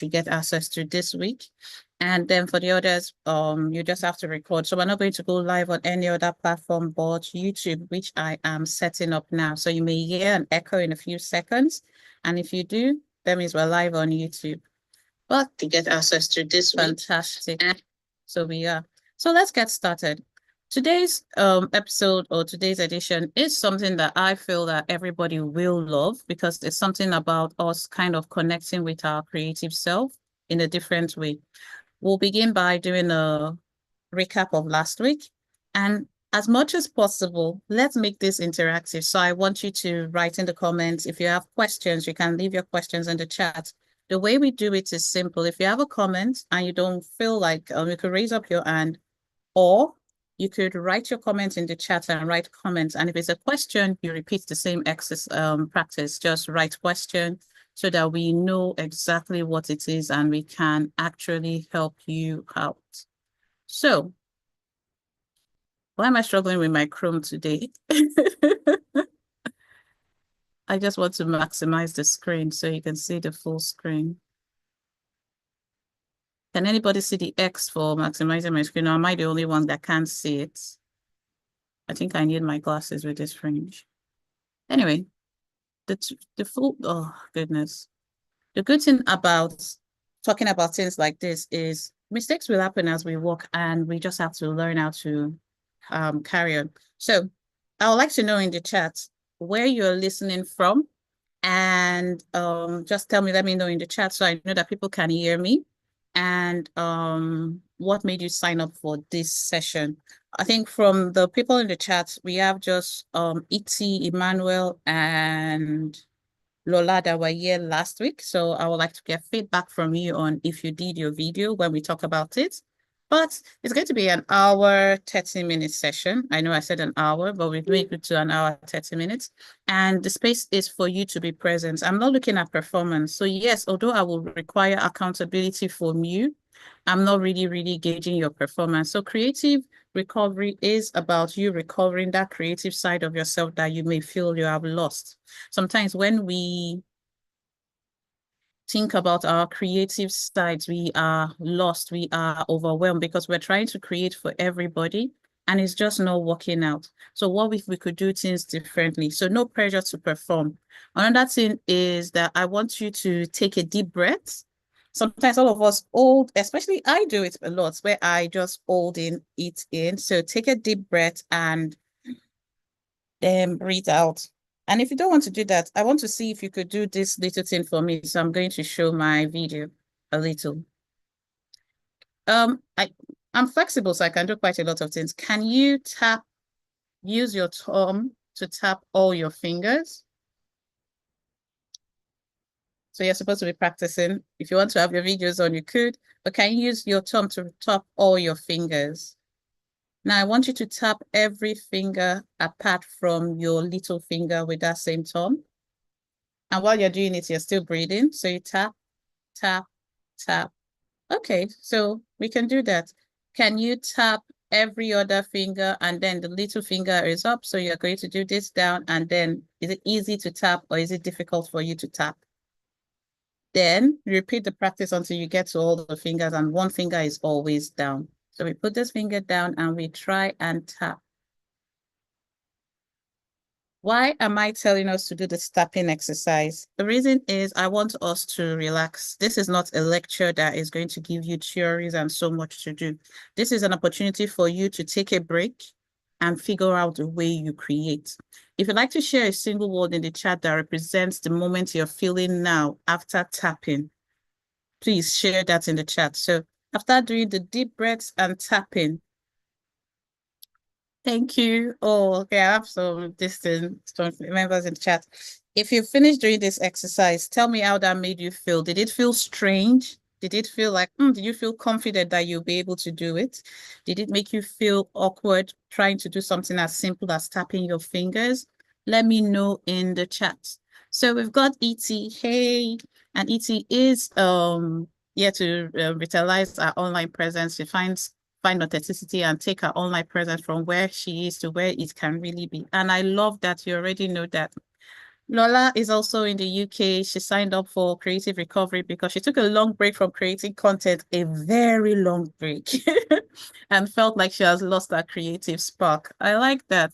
to get access to this week. And then for the others, you just have to record. So we're not going to go live on any other platform but YouTube, which I am setting up now. So you may hear an echo in a few seconds. And if you do, that means we're live on YouTube. But to get access to this fantastic. So we are. So let's get started. Today's episode or today's edition is something that I feel that everybody will love because it's something about us kind of connecting with our creative self in a different way. We'll begin by doing a recap of last week. And as much as possible, let's make this interactive. So I want you to write in the comments. If you have questions, you can leave your questions in the chat. The way we do it is simple. If you have a comment and you don't feel like you could raise up your hand, or you could write your comment in the chat and write comments. And if it's a question, you repeat the same exercise practice. Just write question so that we know exactly what it is and we can actually help you out. So, why am I struggling with my Chrome today? I just want to maximize the screen so you can see the full screen. Can anybody see the X for maximizing my screen, or am I the only one that can't see it? I think I need my glasses with this fringe. Anyway, the full, oh goodness. The good thing about talking about things like this is mistakes will happen as we walk, and we just have to learn how to carry on. So I would like to know in the chat where you're listening from, and just let me know in the chat so I know that people can hear me, and what made you sign up for this session. I think from the people in the chat, we have just E.T., Emmanuel, and Lola that were here last week. So I would like to get feedback from you on if you did your video when we talk about it. But it's going to be an hour, 30-minute session. I know I said an hour, but we've made it to an hour, 30 minutes. And the space is for you to be present. I'm not looking at performance. So yes, although I will require accountability from you, I'm not really gauging your performance. So creative recovery is about you recovering that creative side of yourself that you may feel you have lost. Sometimes when we think about our creative sides, we are lost, we are overwhelmed because we're trying to create for everybody and it's just not working out. So what if we could do things differently? So no pressure to perform. Another thing is that I want you to take a deep breath. Sometimes all of us hold, especially I do it a lot, where I just hold it in. So take a deep breath and then breathe out. And if you don't want to do that, I want to see if you could do this little thing for me. So I'm going to show my video a little. I'm flexible, so I can do quite a lot of things. Can you use your thumb to tap all your fingers? So you're supposed to be practicing. If you want to have your videos on, you could, but can you use your thumb to tap all your fingers? Now I want you to tap every finger apart from your little finger with that same thumb. And while you're doing it, you're still breathing. So you tap, tap, tap. Okay, so we can do that. Can you tap every other finger and then the little finger is up? So you're going to do this down and then is it easy to tap or is it difficult for you to tap? Then repeat the practice until you get to all the fingers and one finger is always down. So we put this finger down and we try and tap. Why am I telling us to do this tapping exercise? The reason is I want us to relax. This is not a lecture that is going to give you theories and so much to do. This is an opportunity for you to take a break and figure out the way you create. If you'd like to share a single word in the chat that represents the moment you're feeling now after tapping, please share that in the chat. So after doing the deep breaths and tapping, thank you. Oh, okay, I have some members in the chat. If you finish doing this exercise, tell me how that made you feel. Did it feel strange? Did it feel like, did you feel confident that you'll be able to do it? Did it make you feel awkward trying to do something as simple as tapping your fingers? Let me know in the chat. So we've got E.T. Hey, and E.T. is here to revitalize our online presence. She find authenticity and take her online presence from where she is to where it can really be. And I love that you already know that. Lola is also in the UK. She signed up for creative recovery because she took a long break from creating content, a very long break, and felt like she has lost her creative spark. I like that.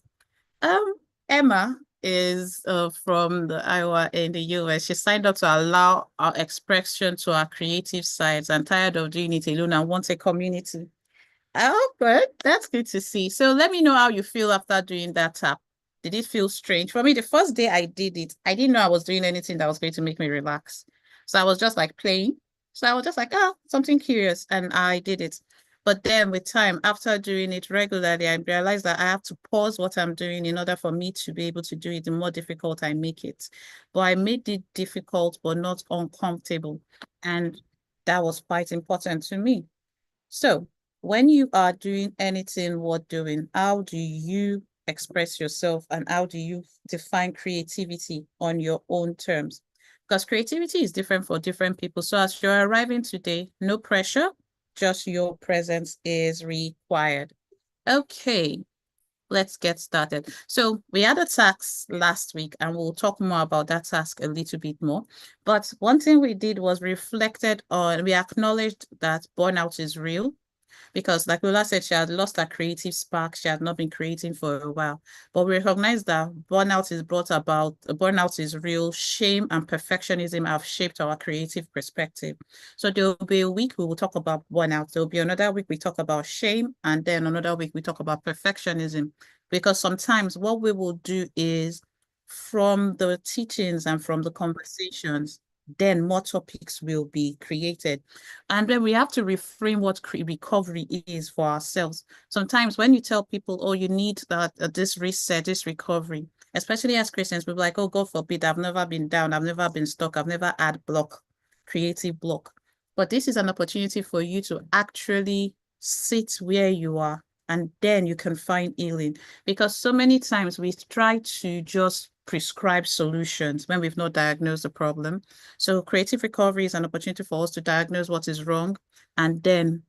Um, Emma is from the Iowa in the US. She signed up to allow our expression to our creative sides and tired of doing it alone and wants a community. Oh, good. That's good to see. So let me know how you feel after doing that tap. Did it feel strange? For me, the first day I did it, I didn't know I was doing anything that was going to make me relax. So I was just like playing. So I was just like, oh, something curious. And I did it. But then with time, after doing it regularly, I realized that I have to pause what I'm doing in order for me to be able to do it. The more difficult I make it. But I made it difficult, but not uncomfortable. And that was quite important to me. So when you are doing anything worth doing, how do you express yourself and how do you define creativity on your own terms? Because creativity is different for different people. So as you're arriving today, no pressure, just your presence is required. Okay, let's get started. So we had a task last week and we'll talk more about that task a little bit more. But one thing we did was reflected on, we acknowledged that burnout is real because like Lola said, she had lost her creative spark. She had not been creating for a while. But we recognize that burnout is real. Shame and perfectionism have shaped our creative perspective. So there will be a week we will talk about burnout. There will be another week we talk about shame, and then another week we talk about perfectionism. Because sometimes what we will do is from the teachings and from the conversations, then more topics will be created. And then we have to reframe what recovery is for ourselves. Sometimes when you tell people, oh, you need that this reset, this recovery, especially as Christians, we're like, oh, God forbid, I've never been down, I've never been stuck, I've never had block, creative block. But this is an opportunity for you to actually sit where you are and then you can find healing. Because so many times we try to just prescribe solutions when we've not diagnosed the problem. So creative recovery is an opportunity for us to diagnose what is wrong and then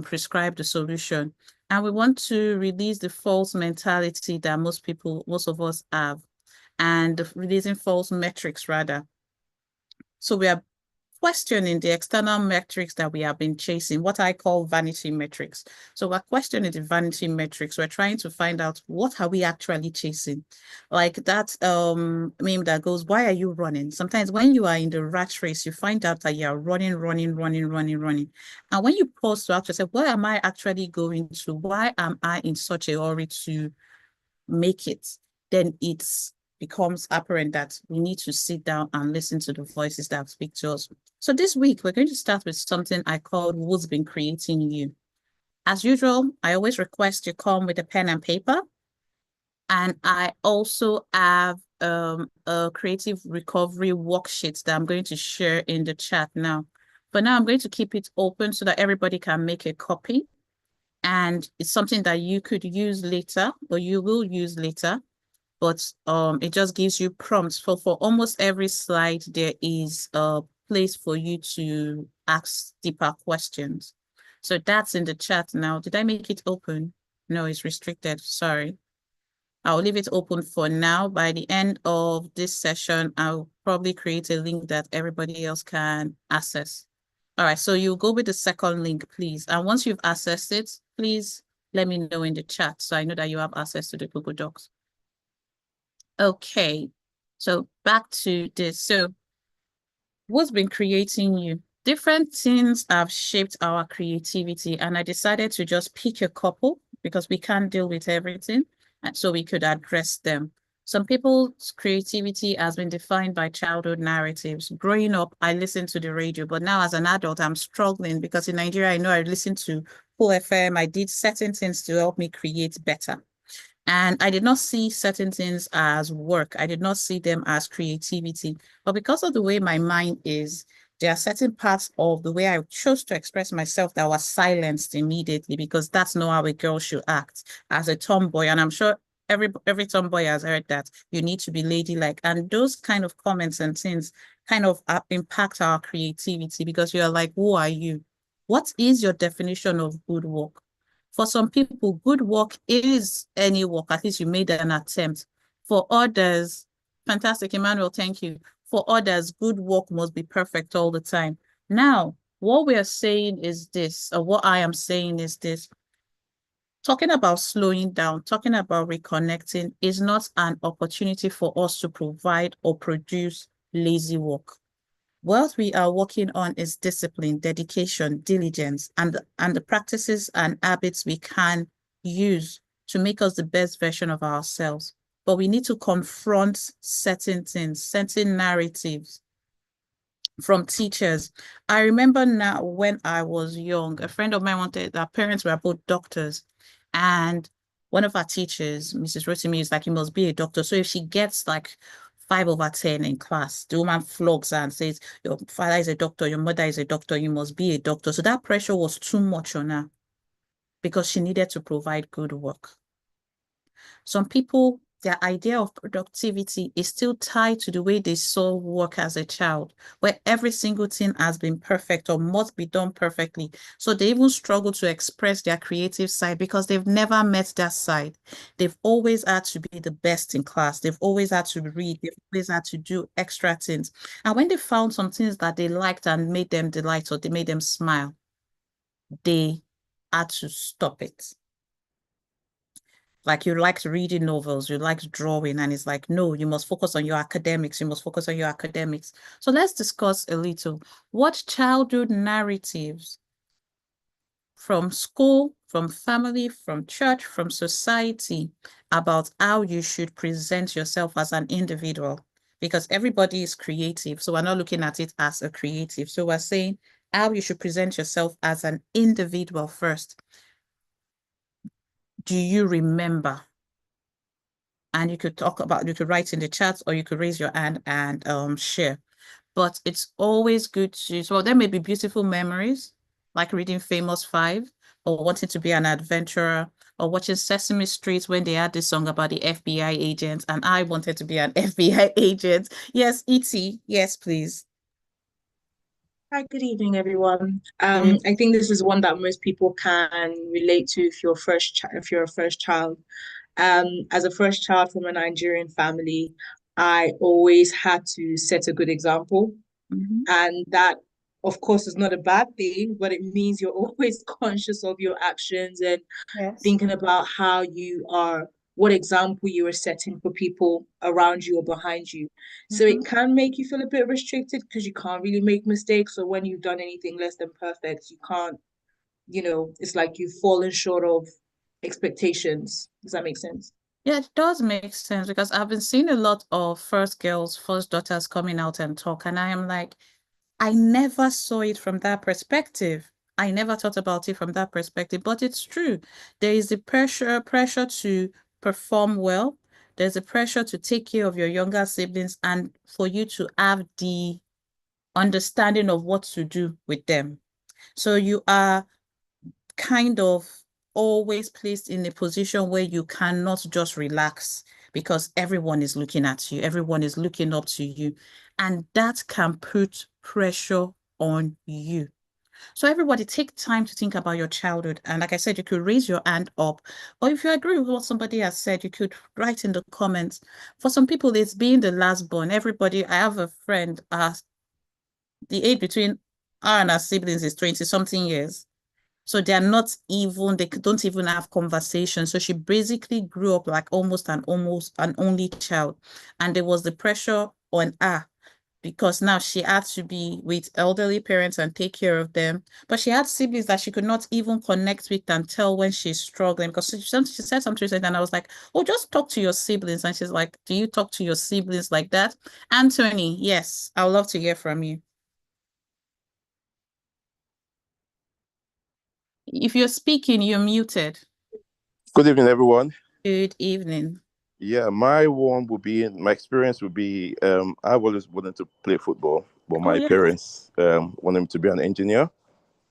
prescribe the solution. And we want to release the false mentality that most of us have, and releasing false metrics rather. So we are questioning the external metrics that we have been chasing, what I call vanity metrics. So we're questioning the vanity metrics. We're trying to find out what are we actually chasing? Like that meme that goes, why are you running? Sometimes when you are in the rat race, you find out that you're running. And when you pause to actually say, where am I actually going to? Why am I in such a hurry to make it? Then it's becomes apparent that we need to sit down and listen to the voices that speak to us. So this week, we're going to start with something I called Who's Been Creating You. As usual, I always request you come with a pen and paper. And I also have a creative recovery worksheet that I'm going to share in the chat now. But now I'm going to keep it open so that everybody can make a copy. And it's something that you could use later or you will use later, but it just gives you prompts for almost every slide. There is a place for you to ask deeper questions. So that's in the chat now. Did I make it open? No, it's restricted. Sorry. I'll leave it open for now. By the end of this session, I'll probably create a link that everybody else can access. All right, so you go with the second link, please. And once you've accessed it, please let me know in the chat so I know that you have access to the Google Docs. Okay, so back to this. So what's been creating you? Different things have shaped our creativity, and I decided to just pick a couple because we can't deal with everything, and so we could address them. Some people's creativity has been defined by childhood narratives. Growing up, I listened to the radio, but now as an adult, I'm struggling because in Nigeria, I know I listened to Cool FM. I did certain things to help me create better. And I did not see certain things as work. I did not see them as creativity. But because of the way my mind is, there are certain parts of the way I chose to express myself that was silenced immediately because that's not how a girl should act as a tomboy. And I'm sure every tomboy has heard that you need to be ladylike. And those kind of comments and things kind of impact our creativity because you're like, who are you? What is your definition of good work? For some people, good work is any work, at least you made an attempt. For others, Fantastic, Emmanuel. Thank you. For others, good work must be perfect all the time. Now, what we are saying is this, or what I am saying is this. Talking about slowing down, talking about reconnecting is not an opportunity for us to provide or produce lazy work. What we are working on is discipline, dedication, diligence, and the practices and habits we can use to make us the best version of ourselves. But we need to confront certain things, certain narratives from teachers. I remember now when I was young, a friend of mine wanted, our parents were both doctors. And one of our teachers, Mrs. Rotimi, is like, you must be a doctor. So if she gets like 5/10 in class, the woman flogs her and says, your father is a doctor, your mother is a doctor, you must be a doctor. So that pressure was too much on her because she needed to provide good work. Some people, their idea of productivity is still tied to the way they saw work as a child, where every single thing has been perfect or must be done perfectly. So they even struggle to express their creative side because they've never met that side. They've always had to be the best in class. They've always had to read. They've always had to do extra things. And when they found some things that they liked and made them delight or they made them smile, they had to stop it. Like you liked reading novels, you liked drawing, and it's like, no, you must focus on your academics. You must focus on your academics. So let's discuss a little. What childhood narratives from school, from family, from church, from society about how you should present yourself as an individual? Because everybody is creative. So we're not looking at it as a creative. So we're saying how you should present yourself as an individual first. Do you remember? And you could talk about, you could write in the chat or you could raise your hand and share. But it's always good to, so there may be beautiful memories, like reading Famous Five or wanting to be an adventurer or watching Sesame Street when they had this song about the FBI agent and I wanted to be an FBI agent. Yes, E.T., yes, please. Hi, good evening, everyone. Good. I think this is one that most people can relate to if you're a first child. As a first child from a Nigerian family, I always had to set a good example, Mhm. and that, of course, is not a bad thing, but it means you're always conscious of your actions and Yes. thinking about what example you are setting for people around you or behind you. So Mhm. it can make you feel a bit restricted because you can't really make mistakes. So when you've done anything less than perfect, you can't, it's like you've fallen short of expectations. Does that make sense? Yeah, it does make sense because I've been seeing a lot of first girls, first daughters coming out and talk, and I am like, I never saw it from that perspective. I never thought about it from that perspective, but it's true. There is the pressure to perform well. There's a pressure to take care of your younger siblings and for you to have the understanding of what to do with them. So you are kind of always placed in a position where you cannot just relax because everyone is looking at you, everyone is looking up to you, and that can put pressure on you. So everybody take time to think about your childhood. And like I said, you could raise your hand up, or if you agree with what somebody has said, you could write in the comments. For some people, it's being the last born. Everybody, I have a friend, the age between her and her siblings is 20 something years. So they're not even, they don't even have conversation. So she basically grew up like almost an only child. And there was the pressure on her because now she had to be with elderly parents and take care of them. But she had siblings that she could not even connect with and tell when she's struggling. Because she said something recently, and I was like, oh, just talk to your siblings. And she's like, do you talk to your siblings like that? Anthony, yes, I would love to hear from you. If you're speaking, you're muted. Good evening, everyone. Good evening. Yeah, my experience would be, I've always wanted to play football, but Oh, my yeah. parents wanted me to be an engineer.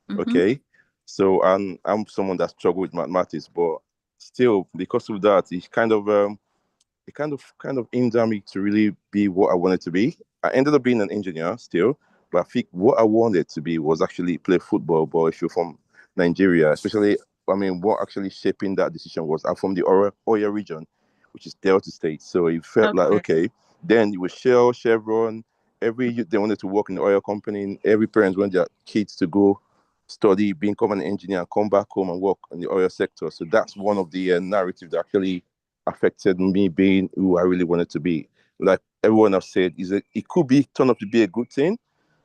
Mm-hmm. Okay, so I'm someone that struggled with mathematics, but still, because of that, it kind of hindered me to really be what I wanted to be. I ended up being an engineer still, but I think what I wanted to be was actually play football. But if you're from Nigeria, especially, I mean, what actually shaping that decision was I'm from the Oyo region, which is Delta State. So it felt like, Okay. okay, Then with Shell, Chevron, every youth they wanted to work in the oil company. Every parents want their kids to go study, become an engineer, and come back home and work in the oil sector. So that's one of the narratives that actually affected me being who I really wanted to be. Like everyone has said, it could be turn up to be a good thing,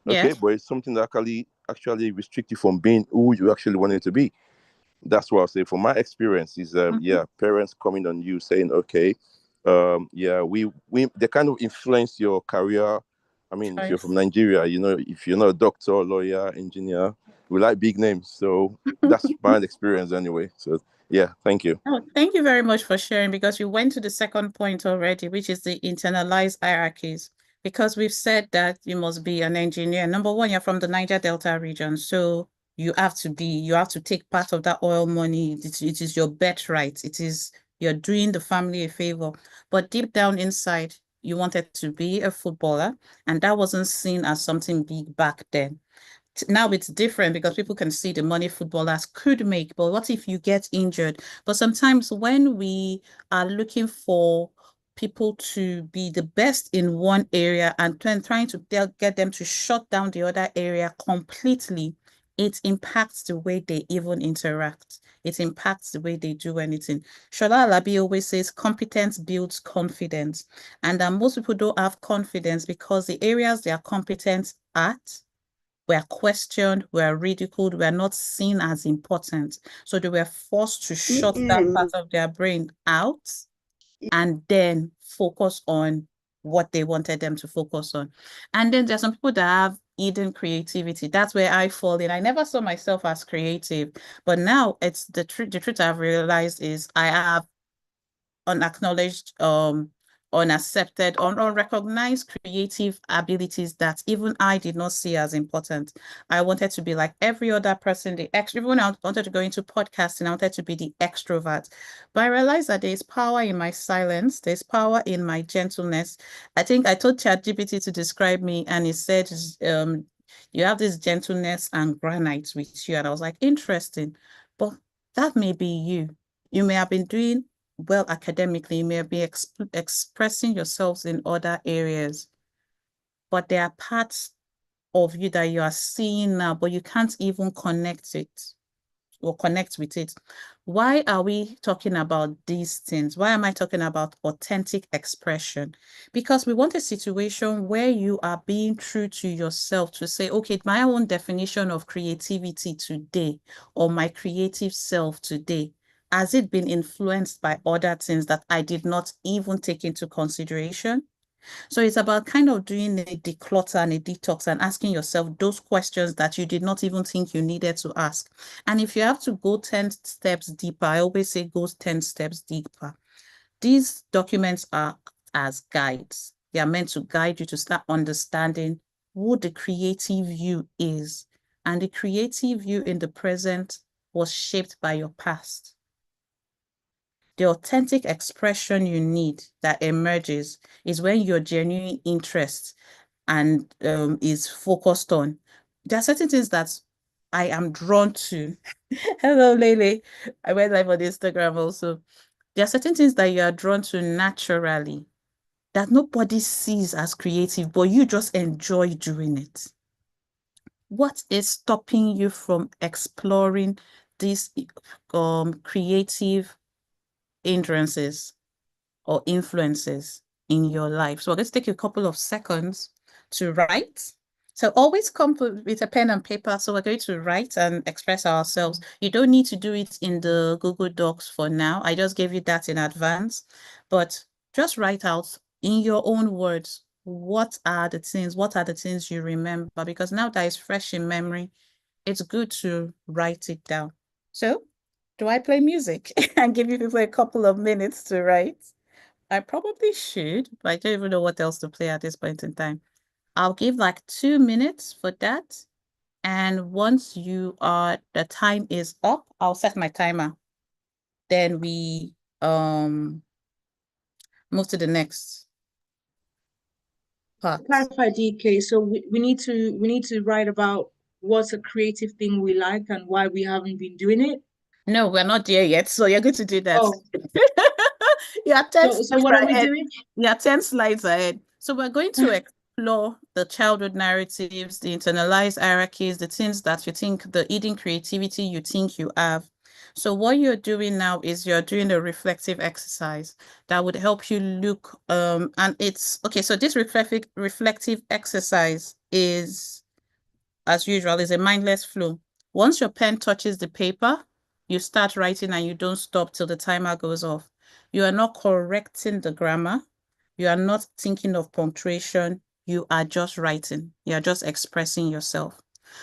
okay, Yes. but it's something that actually restrict you from being who you actually wanted to be. That's what I'll say. From my experience, is parents coming on you saying, okay, we they kind of influence your career. I mean, if you're from Choice. Nigeria, if you're not a doctor, lawyer, engineer, we like big names. So that's my experience anyway. So yeah, thank you. Oh, thank you very much for sharing, because you went to the second point already, which is the internalized hierarchies. Because we've said that you must be an engineer. Number one, you're from the Niger Delta region, so you have to take part of that oil money. It is your birthright. You're doing the family a favor. But deep down inside, you wanted to be a footballer, and that wasn't seen as something big back then. Now it's different because people can see the money footballers could make, but what if you get injured? But sometimes when we are looking for people to be the best in one area and then trying to get them to shut down the other area completely, it impacts the way they even interact. It impacts the way they do anything. Shola Alabi always says competence builds confidence. And that most people don't have confidence because the areas they are competent at were questioned, were ridiculed, were not seen as important. So they were forced to shut that part of their brain out and then focus on what they wanted them to focus on. And then there's some people that have hidden creativity. That's where I fall in. I never saw myself as creative, but now it's the truth. The truth I've realized is I have unacknowledged, unaccepted, unrecognized creative abilities that even I did not see as important. I wanted to be like every other person, everyone else wanted to go into podcasting. I wanted to be the extrovert. But I realized that there's power in my silence, there's power in my gentleness. I think I told ChatGPT to describe me, and it said, you have this gentleness and granite with you. And I was like, interesting. But that may be you. You may have been doing well academically, you may be expressing yourselves in other areas, but there are parts of you that you are seeing now, but you can't even connect with it. Why are we talking about these things? Why am I talking about authentic expression? Because we want a situation where you are being true to yourself to say, okay, my own definition of creativity today, or my creative self today, has it been influenced by other things that I did not even take into consideration? So it's about kind of doing a declutter and a detox and asking yourself those questions that you did not even think you needed to ask. And if you have to go 10 steps deeper, I always say go 10 steps deeper. These documents are as guides. They are meant to guide you to start understanding who the creative you is. And the creative you in the present was shaped by your past. The authentic expression you need that emerges is when your genuine interest and is focused on. There are certain things that I am drawn to. Hello, Lele. I went live on Instagram also. There are certain things that you are drawn to naturally that nobody sees as creative, but you just enjoy doing it. What is stopping you from exploring these creative hindrances or influences in your life? So let's take a couple of seconds to write. So always come with a pen and paper. So we're going to write and express ourselves. You don't need to do it in the Google Docs for now. I just gave you that in advance, but just write out in your own words. What are the things you remember? Because now that is fresh in memory, it's good to write it down. So do I play music and give you people a couple of minutes to write? I probably should, but I don't even know what else to play at this point in time. I'll give like 2 minutes for that. And once the time is up, I'll set my timer. Then we move to the next part. Clarify, DK. So we need to write about what's a creative thing we like and why we haven't been doing it. No, we're not there yet. So you're going to do that. Oh, You're 10 so slides what are we ahead. doing? You're 10 slides ahead. So we're going to explore the childhood narratives, the internalized hierarchies, the things that you think, the hidden creativity you think you have. So what you're doing now is you're doing a reflective exercise that would help you look, and it's, okay, so this reflective exercise is, as usual, is a mindless flow. Once your pen touches the paper, you start writing and you don't stop till the timer goes off. You are not correcting the grammar. You are not thinking of punctuation. You are just writing. You are just expressing yourself.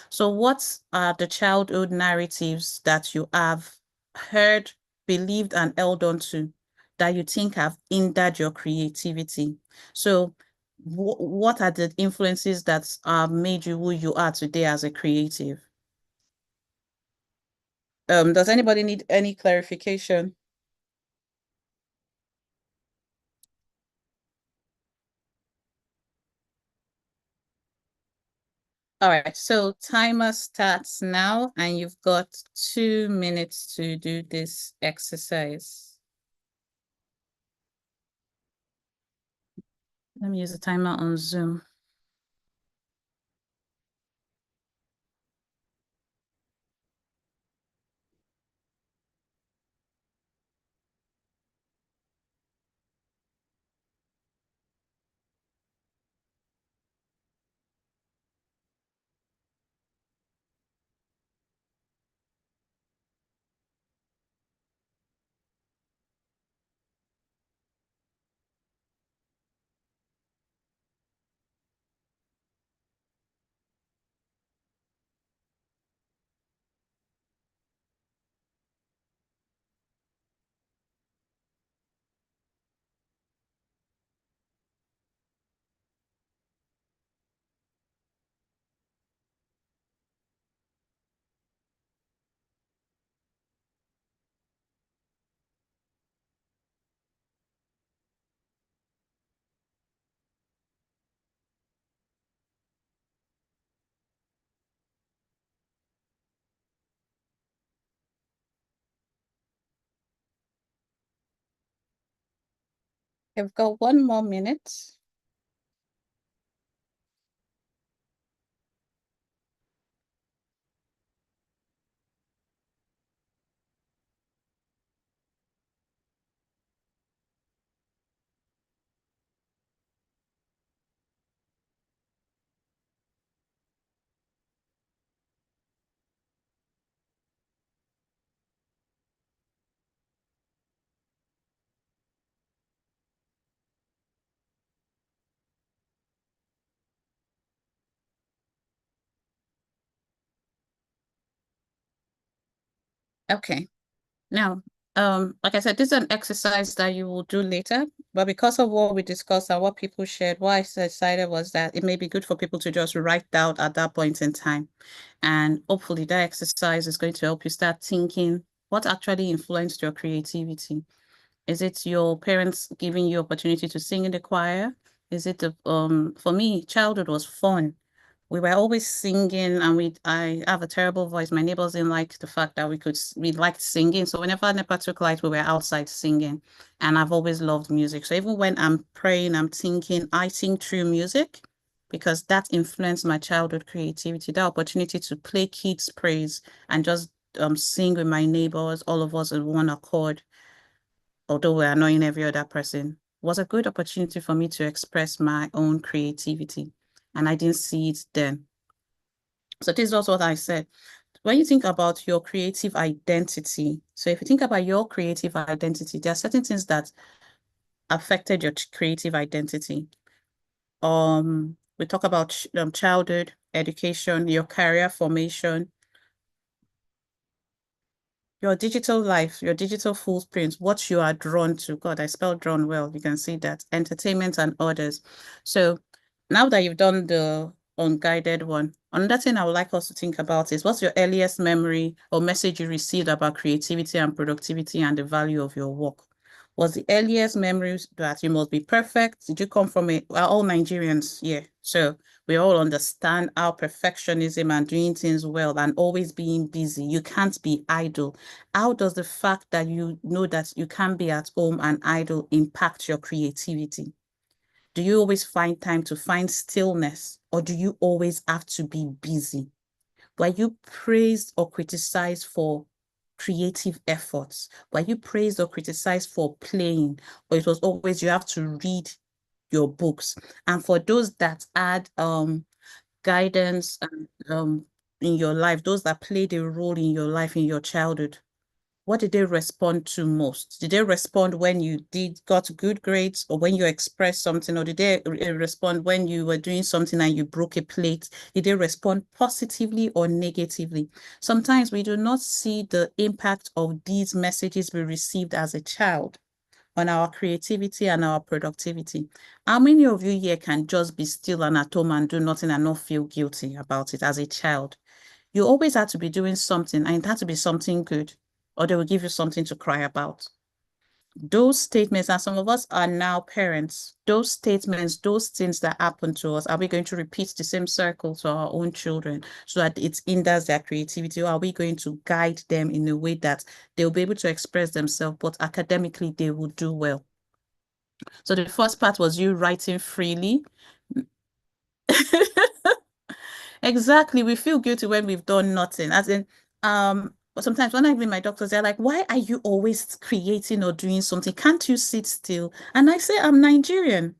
So what are the childhood narratives that you have heard, believed, and held on to that you think have hindered your creativity? So what are the influences that made you who you are today as a creative? Does anybody need any clarification? All right, so timer starts now, and you've got 2 minutes to do this exercise. Let me use the timer on Zoom. I've got 1 more minute. Okay. Now, like I said, this is an exercise that you will do later, but because of what we discussed and what people shared, what I decided was that it may be good for people to just write down at that point in time. And hopefully that exercise is going to help you start thinking what actually influenced your creativity. Is it your parents giving you opportunity to sing in the choir? Is it for me, childhood was fun. We were always singing, and I have a terrible voice. My neighbors didn't like the fact that we liked singing. So whenever NEPA took light, we were outside singing. And I've always loved music. So even when I'm praying, I'm thinking, I sing through music because that influenced my childhood creativity. That opportunity to play kids' praise and just sing with my neighbors, all of us in one accord, although we're annoying every other person, was a good opportunity for me to express my own creativity. And I didn't see it then. So this is also what I said. When you think about your creative identity, so if you think about your creative identity, there are certain things that affected your creative identity. We talk about childhood education, your career formation, your digital life, your digital footprint, what you are drawn to. God, I spelled drawn well. You can see that. Entertainment and others. So now that you've done the unguided one, another thing I would like us to think about is what's your earliest memory or message you received about creativity and productivity and the value of your work? Was the earliest memories that you must be perfect? Did you come from a, we're all Nigerians, yeah. So we all understand how perfectionism and doing things well and always being busy. You can't be idle. How does the fact that you know that you can't be at home and idle impact your creativity? Do you always find time to find stillness, or do you always have to be busy? Were you praised or criticized for creative efforts? Were you praised or criticized for playing? Or it was always you have to read your books? And for those that had guidance in your life, those that played a role in your life, in your childhood, what did they respond to most? Did they respond when you got good grades, or when you expressed something, or did they respond when you were doing something and you broke a plate? Did they respond positively or negatively? Sometimes we do not see the impact of these messages we received as a child on our creativity and our productivity. How many of you here can just be still and at home and do nothing and not feel guilty about it as a child? You always had to be doing something, and it had to be something good, or they will give you something to cry about. Those statements, and some of us are now parents, those statements, those things that happen to us, are we going to repeat the same circle to our own children so that it hinders their creativity? Or are we going to guide them in a way that they'll be able to express themselves, but academically they will do well? So the first part was you writing freely. Exactly. We feel guilty when we've done nothing. As in, but sometimes when I meet my doctors, they're like, why are you always creating or doing something? Can't you sit still? And I say, I'm Nigerian.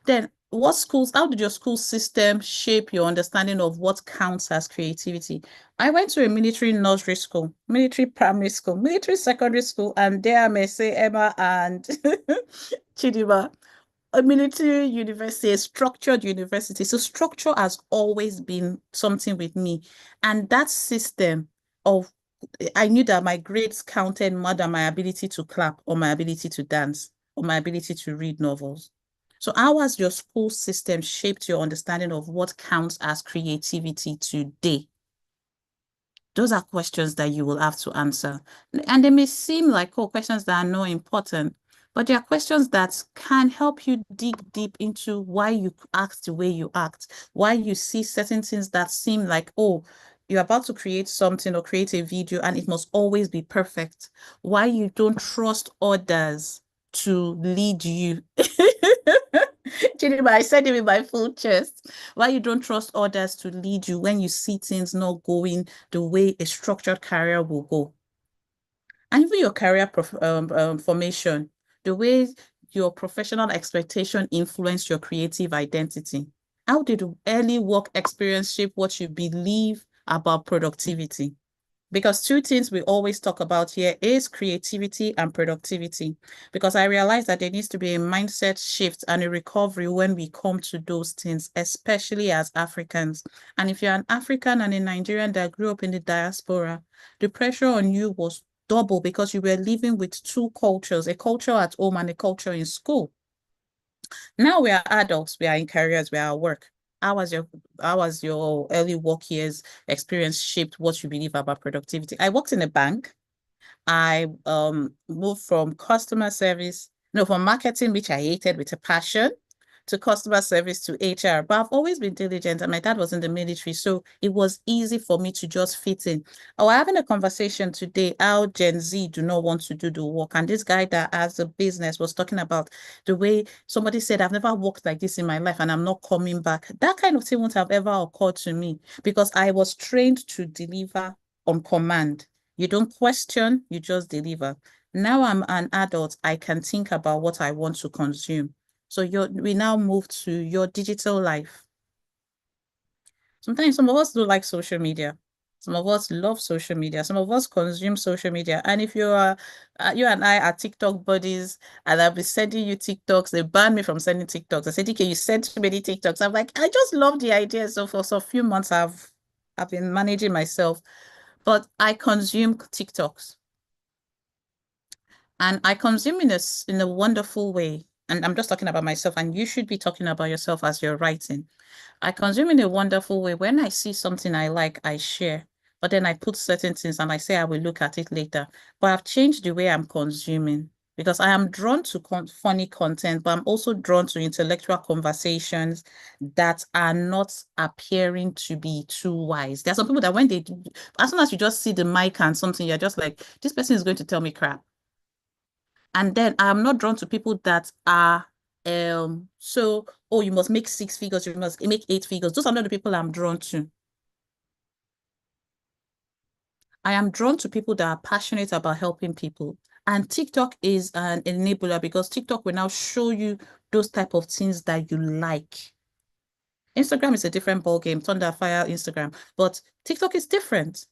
Then how did your school system shape your understanding of what counts as creativity? I went to a military nursery school, military primary school, military secondary school, and there I may say Emma and Chidima, a military university, a structured university. So structure has always been something with me. And that system of, I knew that my grades counted more than my ability to clap, or my ability to dance, or my ability to read novels. So how has your school system shaped your understanding of what counts as creativity today? Those are questions that you will have to answer. And they may seem like, oh, questions that are not important, but they are questions that can help you dig deep into why you act the way you act, why you see certain things that seem like, oh, you're about to create something or create a video and it must always be perfect, why you don't trust others to lead you. Chinima, I said it with my full chest. Why you don't trust others to lead you when you see things not going the way a structured career will go. And even your career formation, the way your professional expectation influence your creative identity. How did early work experience shape what you believe about productivity? Because two things we always talk about here is creativity and productivity. Because I realize that there needs to be a mindset shift and a recovery when we come to those things, especially as Africans. And if you're an African and a Nigerian that grew up in the diaspora, the pressure on you was double because you were living with two cultures, a culture at home and a culture in school. Now we are adults, we are in careers, we are at work. How was your early work years experience shaped what you believe about productivity? I worked in a bank. I moved from from marketing, which I hated with a passion, to customer service to HR. But I've always been diligent, and my dad was in the military, so it was easy for me to just fit in. I was having a conversation today how Gen Z do not want to do the work, and this guy that has a business was talking about the way somebody said, I've never worked like this in my life and I'm not coming back. That kind of thing won't have ever occurred to me because I was trained to deliver on command. You don't question, you just deliver. Now I'm an adult, I can think about what I want to consume. So we now move to your digital life. Sometimes some of us don't like social media. Some of us love social media. Some of us consume social media. And if you are, you and I are TikTok buddies, and I'll be sending you TikToks. They banned me from sending TikToks. I said, okay, you sent too many TikToks. I'm like, I just love the idea. So for a few months, I've been managing myself, but I consume TikToks. And I consume in a wonderful way. And I'm just talking about myself, and you should be talking about yourself as you're writing. I consume in a wonderful way. When I see something I like, I share. But then I put certain things and I say I will look at it later. But I've changed the way I'm consuming because I am drawn to funny content, but I'm also drawn to intellectual conversations that are not appearing to be too wise. There are some people that when they do, as soon as you just see the mic and something, you're just like, this person is going to tell me crap. And then I'm not drawn to people that are So, oh, you must make 6 figures, you must make 8 figures. Those are not the people I'm drawn to. I am drawn to people that are passionate about helping people. And TikTok is an enabler because TikTok will now show you those type of things that you like. Instagram is a different ball game, Thunder Fire Instagram, but TikTok is different.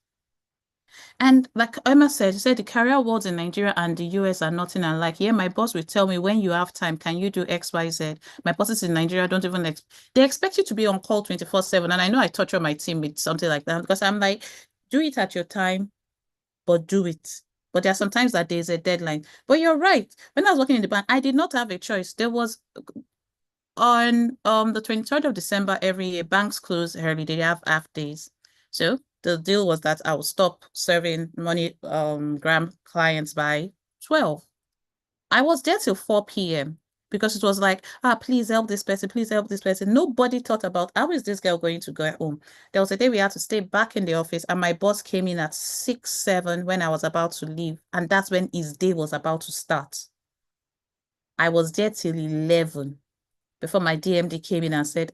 And like Emma said, she said the career worlds in Nigeria and the US are nothing alike. Yeah, my boss will tell me when you have time, can you do X, Y, Z? My bosses in Nigeria don't even they expect you to be on call 24/7. And I know I torture my team with something like that because I'm like, do it at your time, but do it. But there are sometimes that there's a deadline. But you're right. When I was working in the bank, I did not have a choice. There was on the 23rd of December every year, banks close early. They have half days. So the deal was that I will stop serving money gram clients by 12. I was there till 4 p.m. because it was like, please help this person, please help this person. Nobody thought about how is this girl going to go home. There was a day we had to stay back in the office, and my boss came in at 6, 7 when I was about to leave, and that's when his day was about to start. I was there till 11 before my DMD came in and said,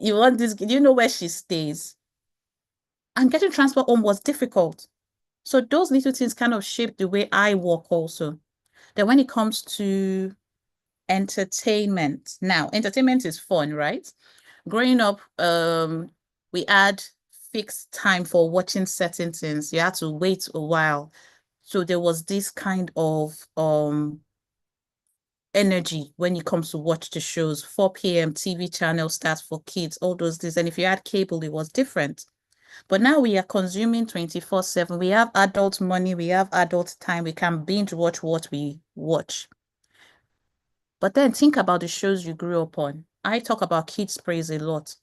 you want this? Do you know where she stays? And getting transport home was difficult. So those little things kind of shaped the way I work also. Then when it comes to entertainment, now entertainment is fun, right? Growing up, we had fixed time for watching certain things. You had to wait a while. So there was this kind of energy when it comes to watch the shows. 4 p.m. TV channel starts for kids, all those things. And if you had cable, it was different. But now we are consuming 24/7. We have adult money, we have adult time. We can binge watch what we watch. But then think about the shows you grew up on. I talk about Kids Praise a lot.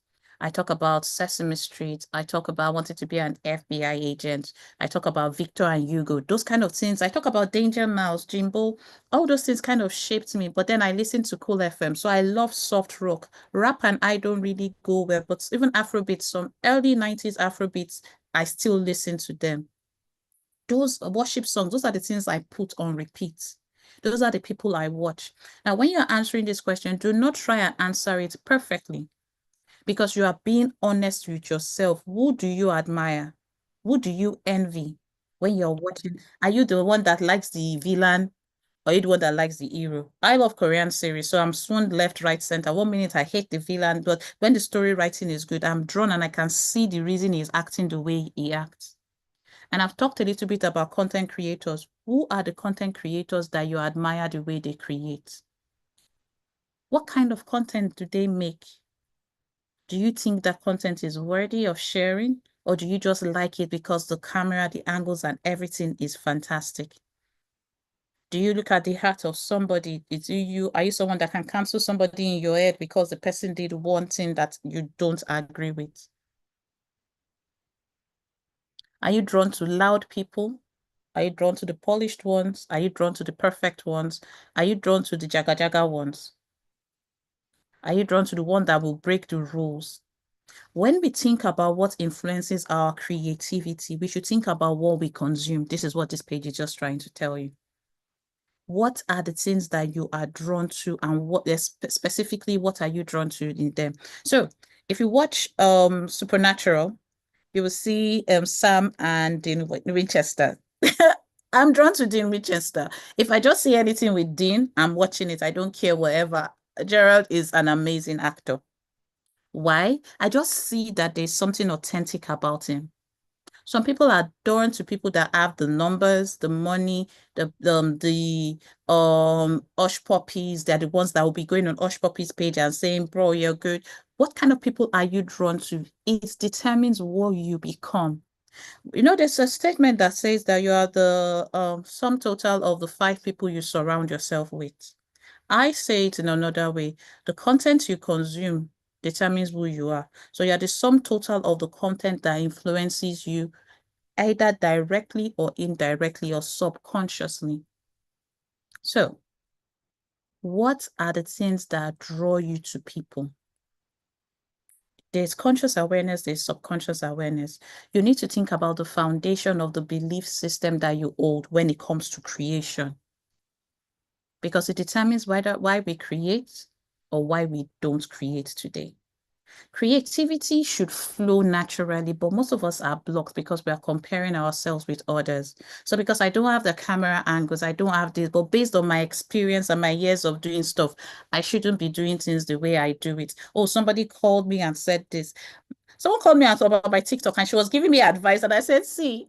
I talk about Sesame Street. I talk about wanting to be an FBI agent. I talk about Victor and Hugo, those kind of things. I talk about Danger Mouse, Jimbo. All those things kind of shaped me. But then I listen to Cool FM. So I love soft rock. Rap and I don't really go well, but even Afrobeats, some early 90s Afrobeats, I still listen to them. Those worship songs, those are the things I put on repeat. Those are the people I watch. Now, when you're answering this question, do not try and answer it perfectly because you are being honest with yourself. Who do you admire? Who do you envy when you're watching? Are you the one that likes the villain or are you the one that likes the hero? I love Korean series, so I'm swooned left, right, center. One minute I hate the villain, but when the story writing is good, I'm drawn and I can see the reason he's acting the way he acts. And I've talked a little bit about content creators. Who are the content creators that you admire the way they create? What kind of content do they make? Do you think that content is worthy of sharing? Or do you just like it because the camera, the angles, and everything is fantastic? Do you look at the heart of somebody? Are you someone that can cancel somebody in your head because the person did one thing that you don't agree with? Are you drawn to loud people? Are you drawn to the polished ones? Are you drawn to the perfect ones? Are you drawn to the jaga jaga ones? Are you drawn to the one that will break the rules? When we think about what influences our creativity, we should think about what we consume. This is what this page is just trying to tell you. What are the things that you are drawn to, and what specifically what are you drawn to in them? So if you watch Supernatural, you will see Sam and Dean Winchester. I'm drawn to Dean Winchester. If I just see anything with Dean, I'm watching it. I don't care whatever. Gerald is an amazing actor. Why? I just see that there's something authentic about him. Some people are drawn to people that have the numbers, the money, the Hush Puppies. They're the ones that will be going on Hush Puppies page and saying, bro, you're good. What kind of people are you drawn to? It determines what you become. You know, there's a statement that says that you are the sum total of the 5 people you surround yourself with. I say it in another way. The content you consume determines who you are. So you're the sum total of the content that influences you either directly or indirectly or subconsciously. So what are the things that draw you to people? There's conscious awareness, there's subconscious awareness. You need to think about the foundation of the belief system that you hold when it comes to creation. because it determines why we create or why we don't create today. Creativity should flow naturally, but most of us are blocked because we are comparing ourselves with others. So because I don't have the camera angles, I don't have this, but based on my experience and my years of doing stuff, I shouldn't be doing things the way I do it. Oh, somebody called me and said this. Someone called me and talked about my TikTok and she was giving me advice and I said, see,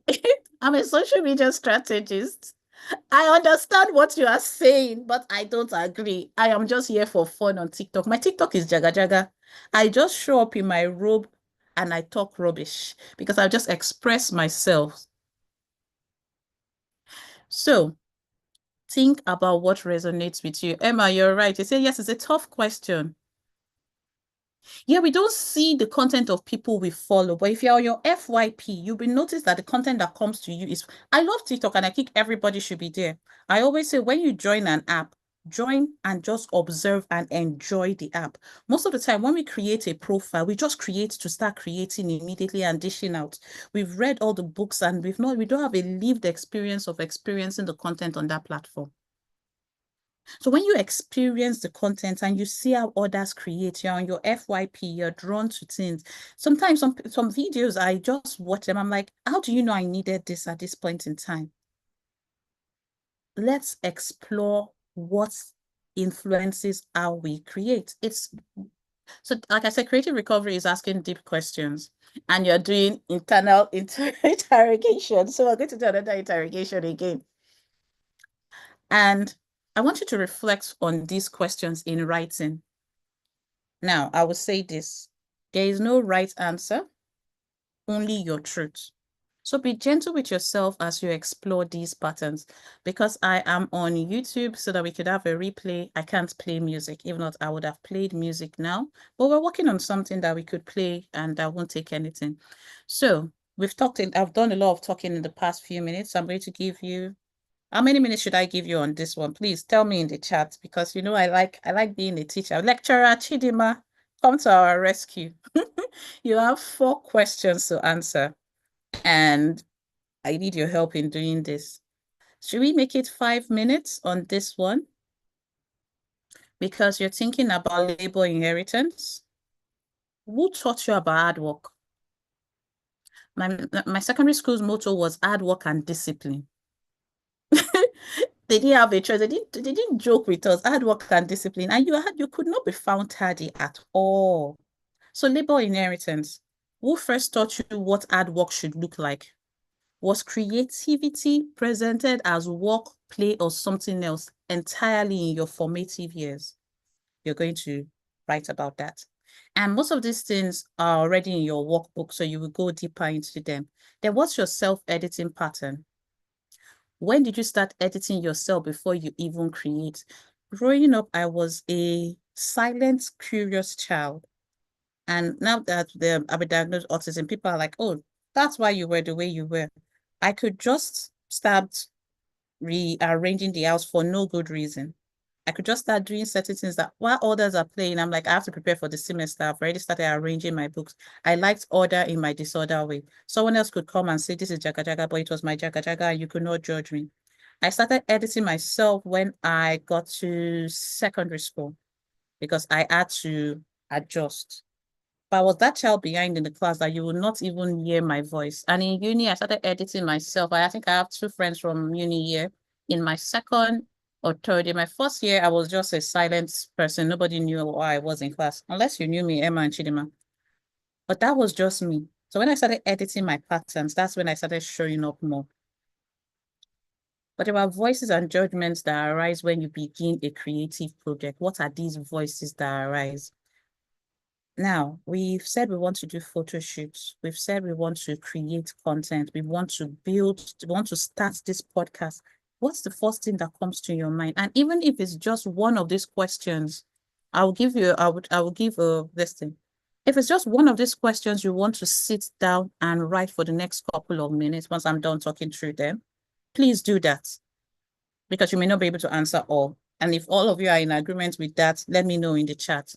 I'm a social media strategist. I understand what you are saying, but I don't agree. I am just here for fun on TikTok. My TikTok is jaga jaga. I just show up in my robe and I talk rubbish because I just express myself. So think about what resonates with you. Emma, you're right. You say, yes, it's a tough question. Yeah, we don't see the content of people we follow, but if you're on your FYP, you'll be noticed that the content that comes to you is, I love TikTok and I think everybody should be there. I always say when you join an app, join and just observe and enjoy the app. Most of the time when we create a profile, we just create to start creating immediately and dishing out. We've read all the books and we don't have a lived experience of experiencing the content on that platform. So when you experience the content and you see how others create, you're on your FYP, you're drawn to things. Sometimes some videos, I just watch them. I'm like, how do you know I needed this at this point in time? Let's explore what influences how we create. So like I said, creative recovery is asking deep questions and you're doing internal interrogation. So we're going to do another interrogation again. And I want you to reflect on these questions in writing. Now, I will say this. There is no right answer, only your truth. So be gentle with yourself as you explore these patterns. Because I am on YouTube so that we could have a replay. I can't play music. If not, I would have played music now. But we're working on something that we could play and I won't take anything. So I've done a lot of talking in the past few minutes. So I'm going to give you, how many minutes should I give you on this one? Please tell me in the chat because you know I like being a teacher. Lecturer Chidima, come to our rescue. You have 4 questions to answer, and I need your help in doing this. Should we make it 5 minutes on this one? Because you're thinking about labor inheritance. Who taught you about hard work? My secondary school's motto was hard work and discipline. They didn't have a choice. They didn't joke with us. Hard work and discipline. And you could not be found tardy at all. So labor inheritance. Who first taught you what hard work should look like? Was creativity presented as work, play, or something else entirely in your formative years? You're going to write about that. And most of these things are already in your workbook, so you will go deeper into them. Then what's your self-editing pattern? When did you start editing yourself before you even create? Growing up, I was a silent, curious child. And now that I've been diagnosed with autism, people are like, oh, that's why you were the way you were. I could just start rearranging the house for no good reason. I could just start doing certain things that while others are playing, I'm like, I have to prepare for the semester. I've already started arranging my books. I liked order in my disorder way. Someone else could come and say, this is Jaga Jaga, but it was my Jaga Jaga, and you could not judge me. I started editing myself when I got to secondary school because I had to adjust. But I was that child behind in the class that you will not even hear my voice. And in uni, I started editing myself. I think I have 2 friends from uni here. In my second or third, in my first year, I was just a silent person. Nobody knew why I was in class, unless you knew me, Emma and Chidima. But that was just me. So when I started editing my patterns, that's when I started showing up more. But there are voices and judgments that arise when you begin a creative project. What are these voices that arise? Now, we've said we want to do photo shoots. We've said we want to create content. We want to start this podcast. What's the first thing that comes to your mind? And even if it's just one of these questions, I will give this thing. If it's just one of these questions you want to sit down and write for the next couple of minutes once I'm done talking through them, please do that because you may not be able to answer all. And if all of you are in agreement with that, let me know in the chat.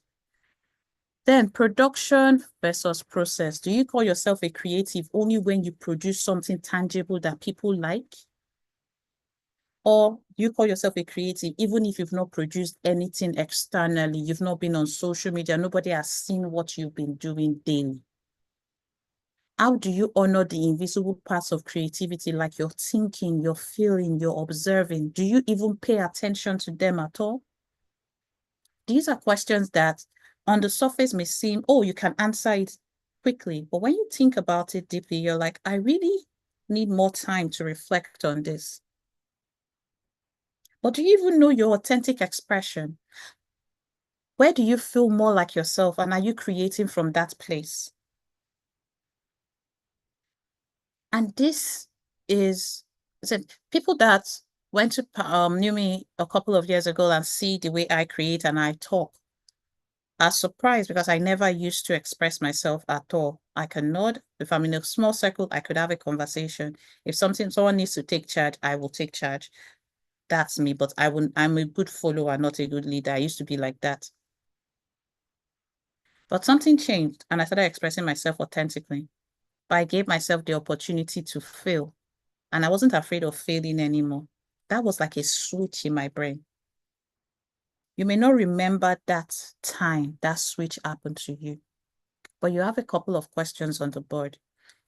Then production versus process. Do you call yourself a creative only when you produce something tangible that people like? Or You call yourself a creative, even if you've not produced anything externally, you've not been on social media, nobody has seen what you've been doing daily. How do you honor the invisible parts of creativity, like your thinking, your feeling, your observing? Do you even pay attention to them at all? These are questions that on the surface may seem, oh, you can answer it quickly. But when you think about it deeply, you're like, I really need more time to reflect on this. But do you even know your authentic expression? Where do you feel more like yourself, and are you creating from that place? And this is, people that went to knew me a couple of years ago and see the way I create and I talk are surprised, because I never used to express myself at all. I can nod. If I'm in a small circle, I could have a conversation. If someone needs to take charge, I will take charge. That's me, but I'm a good follower, not a good leader. I used to be like that. But something changed and I started expressing myself authentically. But I gave myself the opportunity to fail. And I wasn't afraid of failing anymore. That was like a switch in my brain. You may not remember that time that switch happened to you, but you have a couple of questions on the board.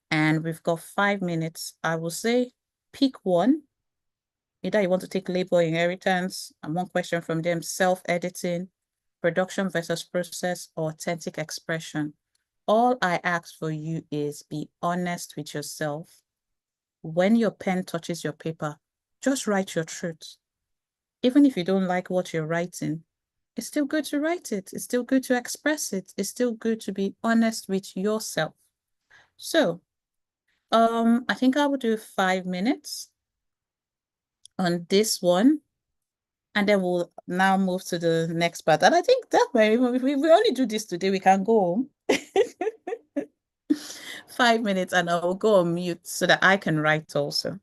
And we've got 5 minutes. I will say pick one. Either you want to take labor inheritance, and one question from them, self-editing, production versus process, or authentic expression. All I ask for you is be honest with yourself. When your pen touches your paper, just write your truth. Even if you don't like what you're writing, it's still good to write it. It's still good to express it. It's still good to be honest with yourself. So, I think I will do 5 minutes on this one, and then we'll now move to the next part. And I think that way, if we only do this today, we can go home. 5 minutes, and I'll go on mute so that I can write also.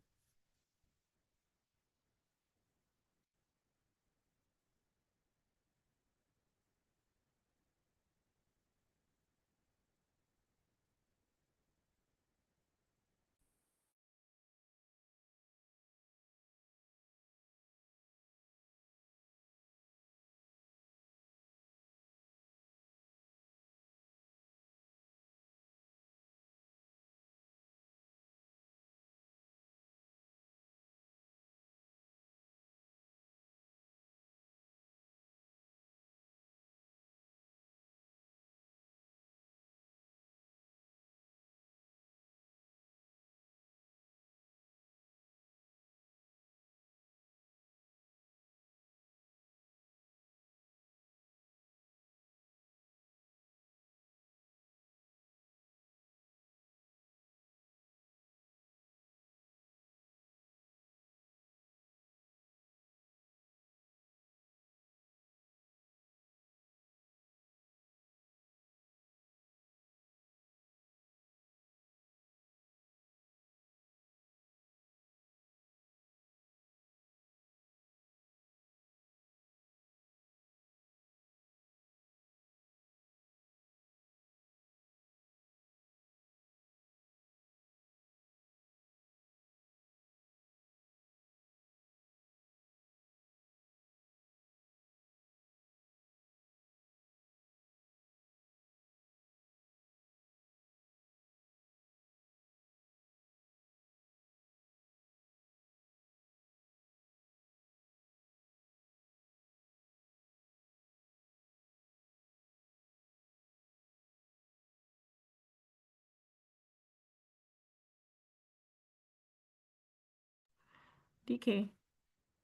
DK,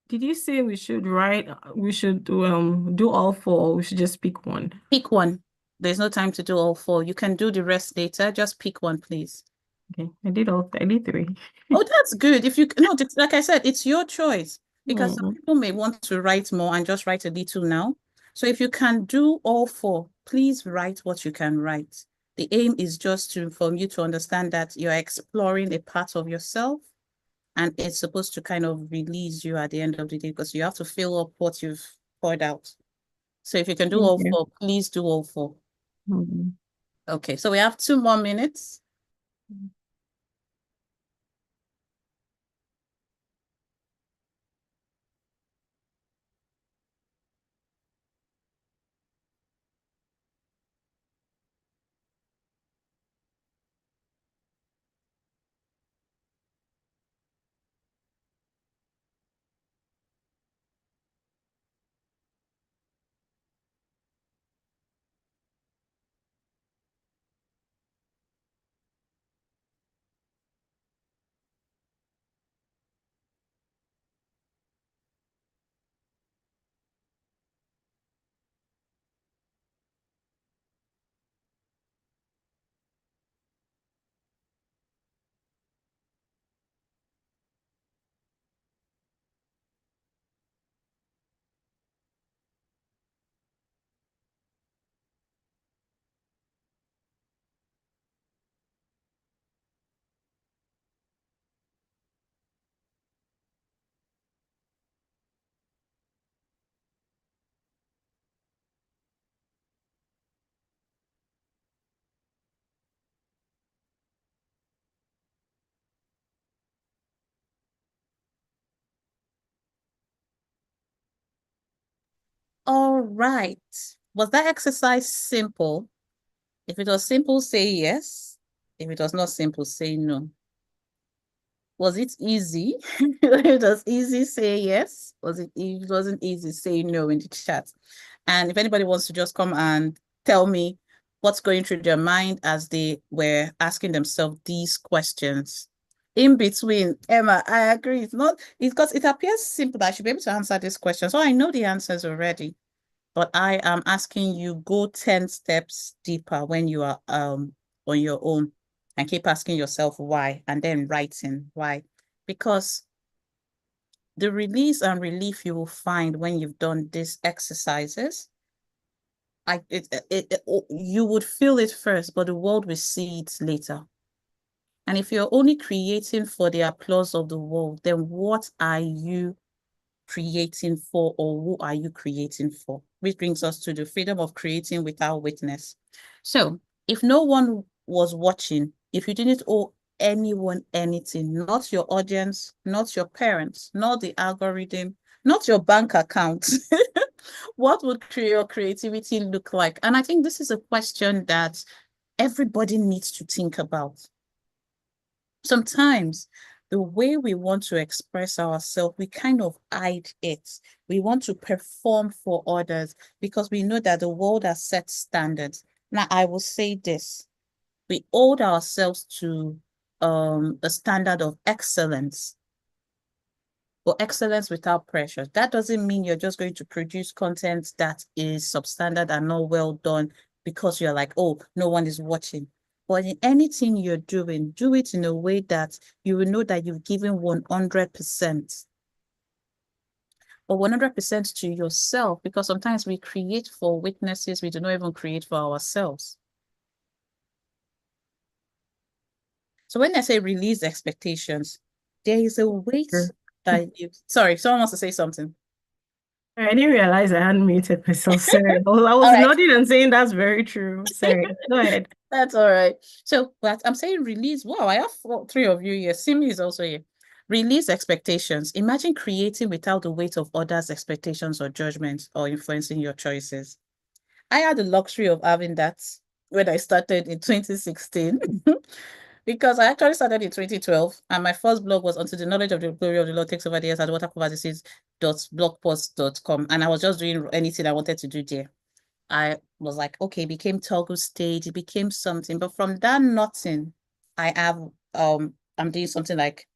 did you say we should do all four, or we should just pick one? Pick one. There's no time to do all four. You can do the rest later. Just pick one, please. Okay, I did three. Oh, that's good. If you no, like I said, it's your choice, because some people may want to write more and just write a little now. So if you can do all four, please write what you can write. The aim is just for you to understand that you're exploring a part of yourself, and it's supposed to kind of release you at the end of the day, because you have to fill up what you've poured out. So if you can do all four, please do all four. Okay, so we have 2 more minutes. All right. Was that exercise simple? If it was simple, say yes. If it was not simple, say no. Was it easy? If it was easy, say yes. If it wasn't easy, say no in the chat. And if anybody wants to just come and tell me what's going through their mind as they were asking themselves these questions. In between, Emma, I agree. It's because it appears simple that I should be able to answer this question. So I know the answers already, but I am asking you go 10 steps deeper when you are on your own and keep asking yourself why and then writing why. Because the release and relief you will find when you've done these exercises, you would feel it first, but the world will see it later. And if you're only creating for the applause of the world, then what are you creating for, or who are you creating for? Which brings us to the freedom of creating without witness. So if no one was watching, if you didn't owe anyone anything, not your audience, not your parents, not the algorithm, not your bank account, what would your creativity look like? And I think this is a question that everybody needs to think about. Sometimes the way we want to express ourselves, we kind of hide it. We want to perform for others because we know that the world has set standards. Now, I will say this. We hold ourselves to a standard of excellence, but excellence without pressure. That doesn't mean you're just going to produce content that is substandard and not well done because you're like, oh, no one is watching. But in anything you're doing, do it in a way that you will know that you've given 100%. But 100% to yourself, because sometimes we create for witnesses, we do not even create for ourselves. So when I say release expectations, there is a weight that you, sorry, someone wants to say something. I didn't realize I hadn't muted myself. Sorry. I was nodding and saying that's very true. Sorry. Go ahead. That's all right. So, but I'm saying release. Wow, I have three of you here. Simi is also here. Release expectations. Imagine creating without the weight of others' expectations or judgments or influencing your choices. I had the luxury of having that when I started in 2016. Because I actually started in 2012 and my first blog was Until the Knowledge of the Glory of the Lord Takes Over the Years at watercoverdisease.blogpost.com, and I was just doing anything I wanted to do there. I was like, okay, it became Toggle Stage, it became something. But from that nothing, I'm doing something like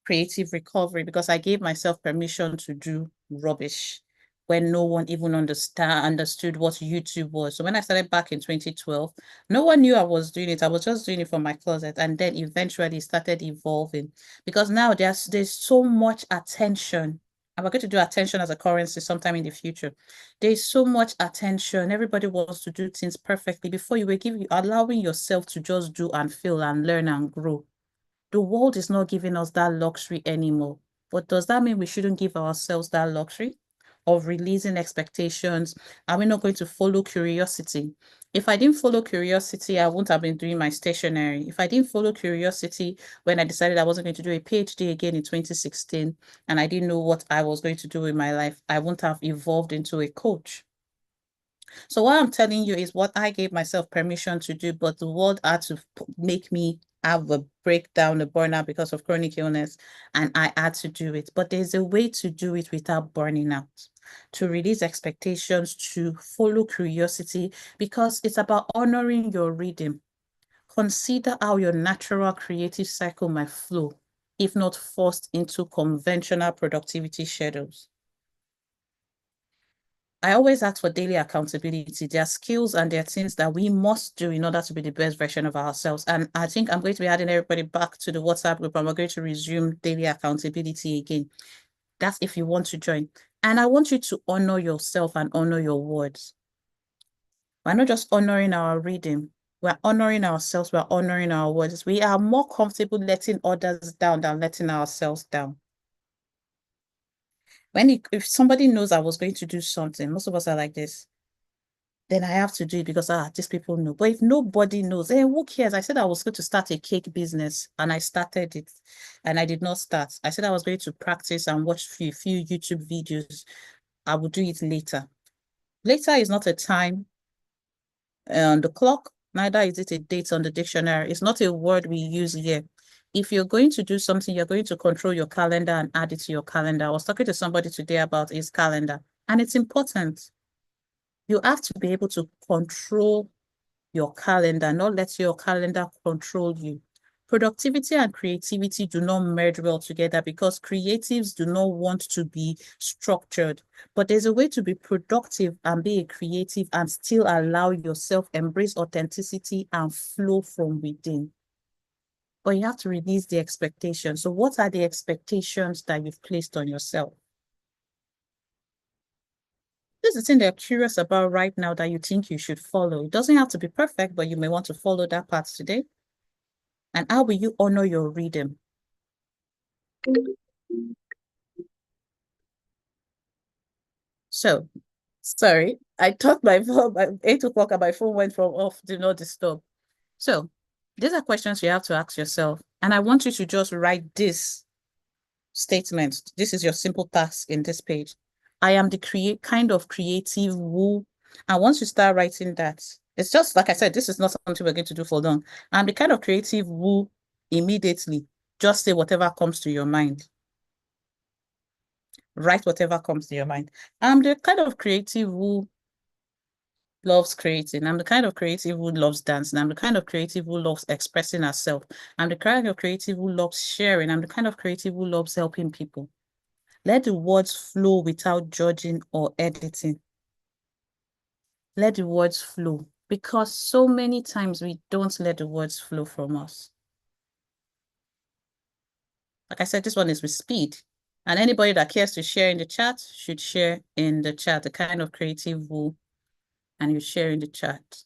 creative recovery because I gave myself permission to do rubbish when no one even understood what YouTube was. So when I started back in 2012, no one knew I was doing it. I was just doing it from my closet. And then eventually it started evolving because now there's so much attention. And we're going to do attention as a currency sometime in the future. There's so much attention. Everybody wants to do things perfectly. Before you were allowing yourself to just do and feel and learn and grow. The world is not giving us that luxury anymore. But does that mean we shouldn't give ourselves that luxury of releasing expectations? Are we not going to follow curiosity? If I didn't follow curiosity, I wouldn't have been doing my stationery. If I didn't follow curiosity when I decided I wasn't going to do a PhD again in 2016, and I didn't know what I was going to do in my life, I wouldn't have evolved into a coach. So what I'm telling you is what I gave myself permission to do, but the world had to make me have a breakdown, a burnout because of chronic illness, and I had to do it. But there's a way to do it without burning out, to release expectations, to follow curiosity, because it's about honoring your rhythm. Consider how your natural creative cycle might flow, if not forced into conventional productivity schedules. I always ask for daily accountability. There are skills and there are things that we must do in order to be the best version of ourselves. And I think I'm going to be adding everybody back to the WhatsApp group and we're going to resume daily accountability again. That's if you want to join. And I want you to honor yourself and honor your words. We're not just honoring our reading. We're honoring ourselves. We're honoring our words. We are more comfortable letting others down than letting ourselves down. If somebody knows I was going to do something, most of us are like this, then I have to do it because these people know. But if nobody knows, who cares? I said I was going to start a cake business and I started it and I did not start. I said I was going to practice and watch a few YouTube videos. I will do it later. Later is not a time on the clock, neither is it a date on the dictionary. It's not a word we use here. If you're going to do something, you're going to control your calendar and add it to your calendar. I was talking to somebody today about his calendar, and it's important. You have to be able to control your calendar, not let your calendar control you. Productivity and creativity do not merge well together because creatives do not want to be structured. But there's a way to be productive and be a creative and still allow yourself embrace authenticity and flow from within. But you have to release the expectations. So what are the expectations that you've placed on yourself? This is the thing they're curious about right now that you think you should follow. It doesn't have to be perfect, but you may want to follow that path today. And how will you honor your rhythm? So, sorry, I thought my phone, by 8 o'clock, and my phone went from off, do not disturb. So, these are questions you have to ask yourself. And I want you to just write this statement. This is your simple task in this page. I am the kind of creative who, and once you start writing that, it's just like I said, this is not something we're going to do for long. I'm the kind of creative who immediately just say whatever comes to your mind. Write whatever comes to your mind. I'm the kind of creative who loves creating. I'm the kind of creative who loves dancing. I'm the kind of creative who loves expressing herself. I'm the kind of creative who loves sharing. I'm the kind of creative who loves helping people. Let the words flow without judging or editing. Let the words flow, because so many times we don't let the words flow from us. Like I said, this one is with speed. And anybody that cares to share in the chat should share in the chat, the kind of creative who, and you share in the chat.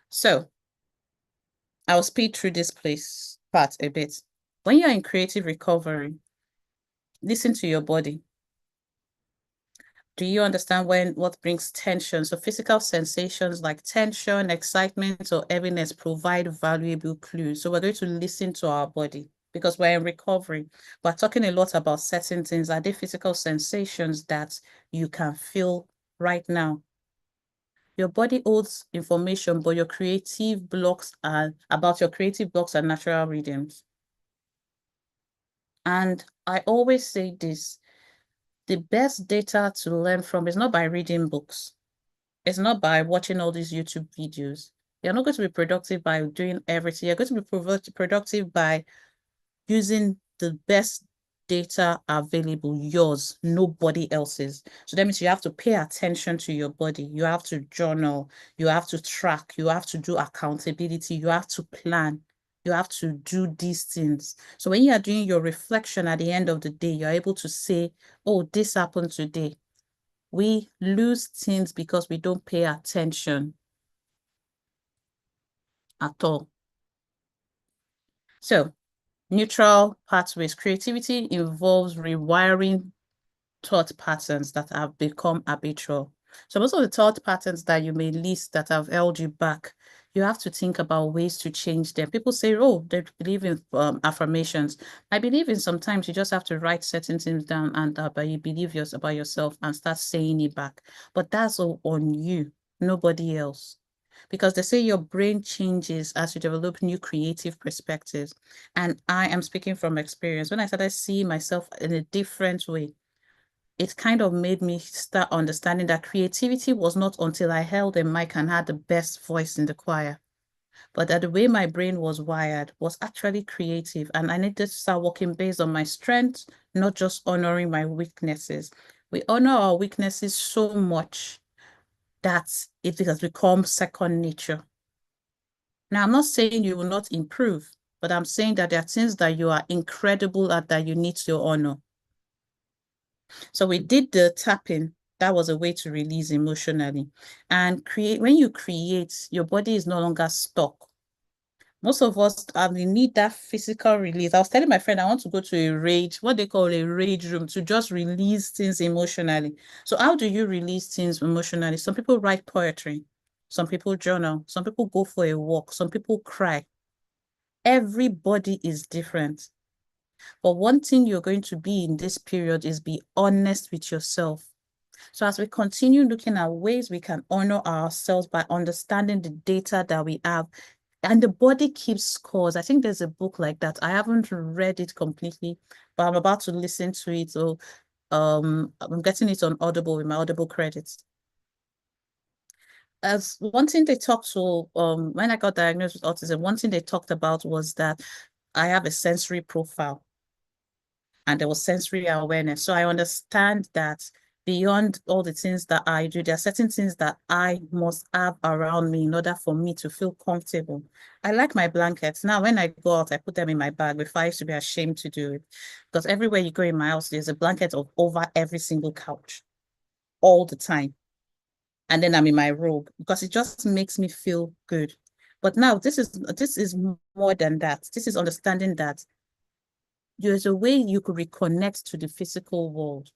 So I'll speed through this part a bit. When you're in creative recovery, listen to your body. Do you understand what brings tension? So physical sensations like tension, excitement, or heaviness provide valuable clues. So we're going to listen to our body because we're in recovery. We're talking a lot about certain things. Are they physical sensations that you can feel right now? Your body holds information, but your creative blocks are about your creative blocks and natural rhythms. And I always say this, the best data to learn from is not by reading books. It's not by watching all these YouTube videos. You're not going to be productive by doing everything. You're going to be productive by using the best data available, yours, nobody else's. So that means you have to pay attention to your body. You have to journal. You have to track. You have to do accountability. You have to plan. You have to do these things. So when you are doing your reflection at the end of the day, you're able to say, oh, this happened today. We lose things because we don't pay attention at all. So, neutral pathways. Creativity involves rewiring thought patterns that have become habitual. So most of the thought patterns that you may list that have held you back, you have to think about ways to change them. People say, oh, they believe in affirmations. I believe in sometimes you just have to write certain things down and you believe about yourself and start saying it back. But that's all on you, nobody else. Because they say your brain changes as you develop new creative perspectives. And I am speaking from experience. When I started seeing myself in a different way, it kind of made me start understanding that creativity was not until I held a mic and had the best voice in the choir, but that the way my brain was wired was actually creative. And I needed to start working based on my strengths, not just honoring my weaknesses. We honor our weaknesses so much that it has become second nature. Now, I'm not saying you will not improve, but I'm saying that there are things that you are incredible at that you need to honor. So we did the tapping. That was a way to release emotionally. And when you create, your body is no longer stuck. Most of us we need that physical release. I was telling my friend I want to go to a rage, what they call a rage room, to just release things emotionally. So how do you release things emotionally? Some people write poetry. Some people journal. Some people go for a walk. Some people cry. Everybody is different. But one thing you're going to be in this period is be honest with yourself. So as we continue looking at ways we can honor ourselves by understanding the data that we have, and the body keeps scores. I think there's a book like that. I haven't read it completely, but I'm about to listen to it. So I'm getting it on Audible with my Audible credits. As one thing they talked to when I got diagnosed with autism, one thing they talked about was that I have a sensory profile and there was sensory awareness. So I understand that beyond all the things that I do, there are certain things that I must have around me in order for me to feel comfortable. I like my blankets. Now, when I go out, I put them in my bag. Before I used to be ashamed to do it because everywhere you go in my house, there's a blanket of over every single couch all the time. And then I'm in my robe because it just makes me feel good. But now this is more than that. This is understanding that there's a way you could reconnect to the physical world.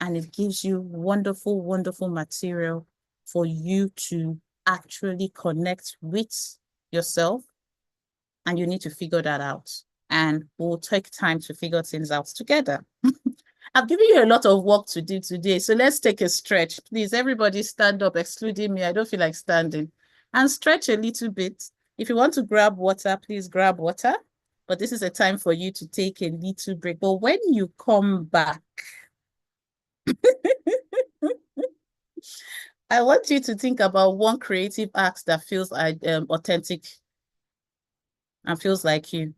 And it gives you wonderful, wonderful material for you to actually connect with yourself. And you need to figure that out. And we'll take time to figure things out together. I've given you a lot of work to do today. So let's take a stretch. Please, everybody stand up, excluding me. I don't feel like standing. And stretch a little bit. If you want to grab water, please grab water. But this is a time for you to take a little break. But when you come back, I want you to think about one creative act that feels authentic and feels like you.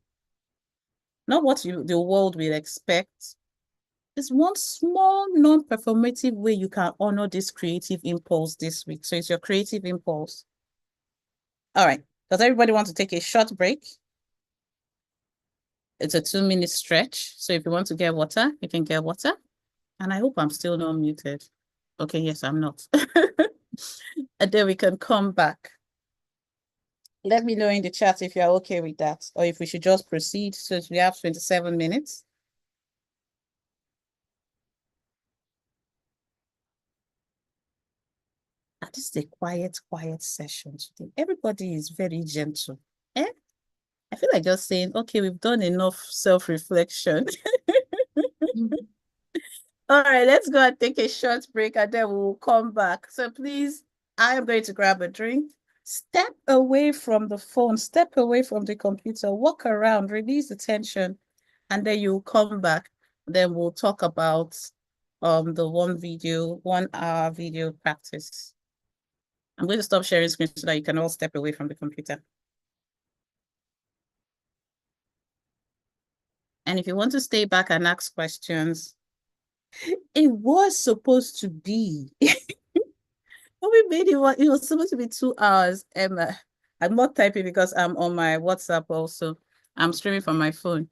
Not what the world will expect. It's one small non-performative way you can honor this creative impulse this week. So it's your creative impulse. All right. Does everybody want to take a short break? It's a 2-minute stretch. So if you want to get water, you can get water. And I hope I'm still not muted. Okay, yes, I'm not. And then we can come back. Let me know in the chat if you're okay with that, or if we should just proceed. So we have 27 minutes. This is a quiet session today. Everybody is very gentle. Eh? I feel like just saying, okay, we've done enough self-reflection. All right, let's go and take a short break and then we'll come back. So please, I am going to grab a drink. Step away from the phone, step away from the computer, walk around, release the tension, and then you'll come back. Then we'll talk about the 1 hour video practice. I'm going to stop sharing screen so that you can all step away from the computer. And if you want to stay back and ask questions, it was supposed to be. But we made it was supposed to be 2 hours, Emma. I'm not typing because I'm on my WhatsApp also. I'm streaming from my phone.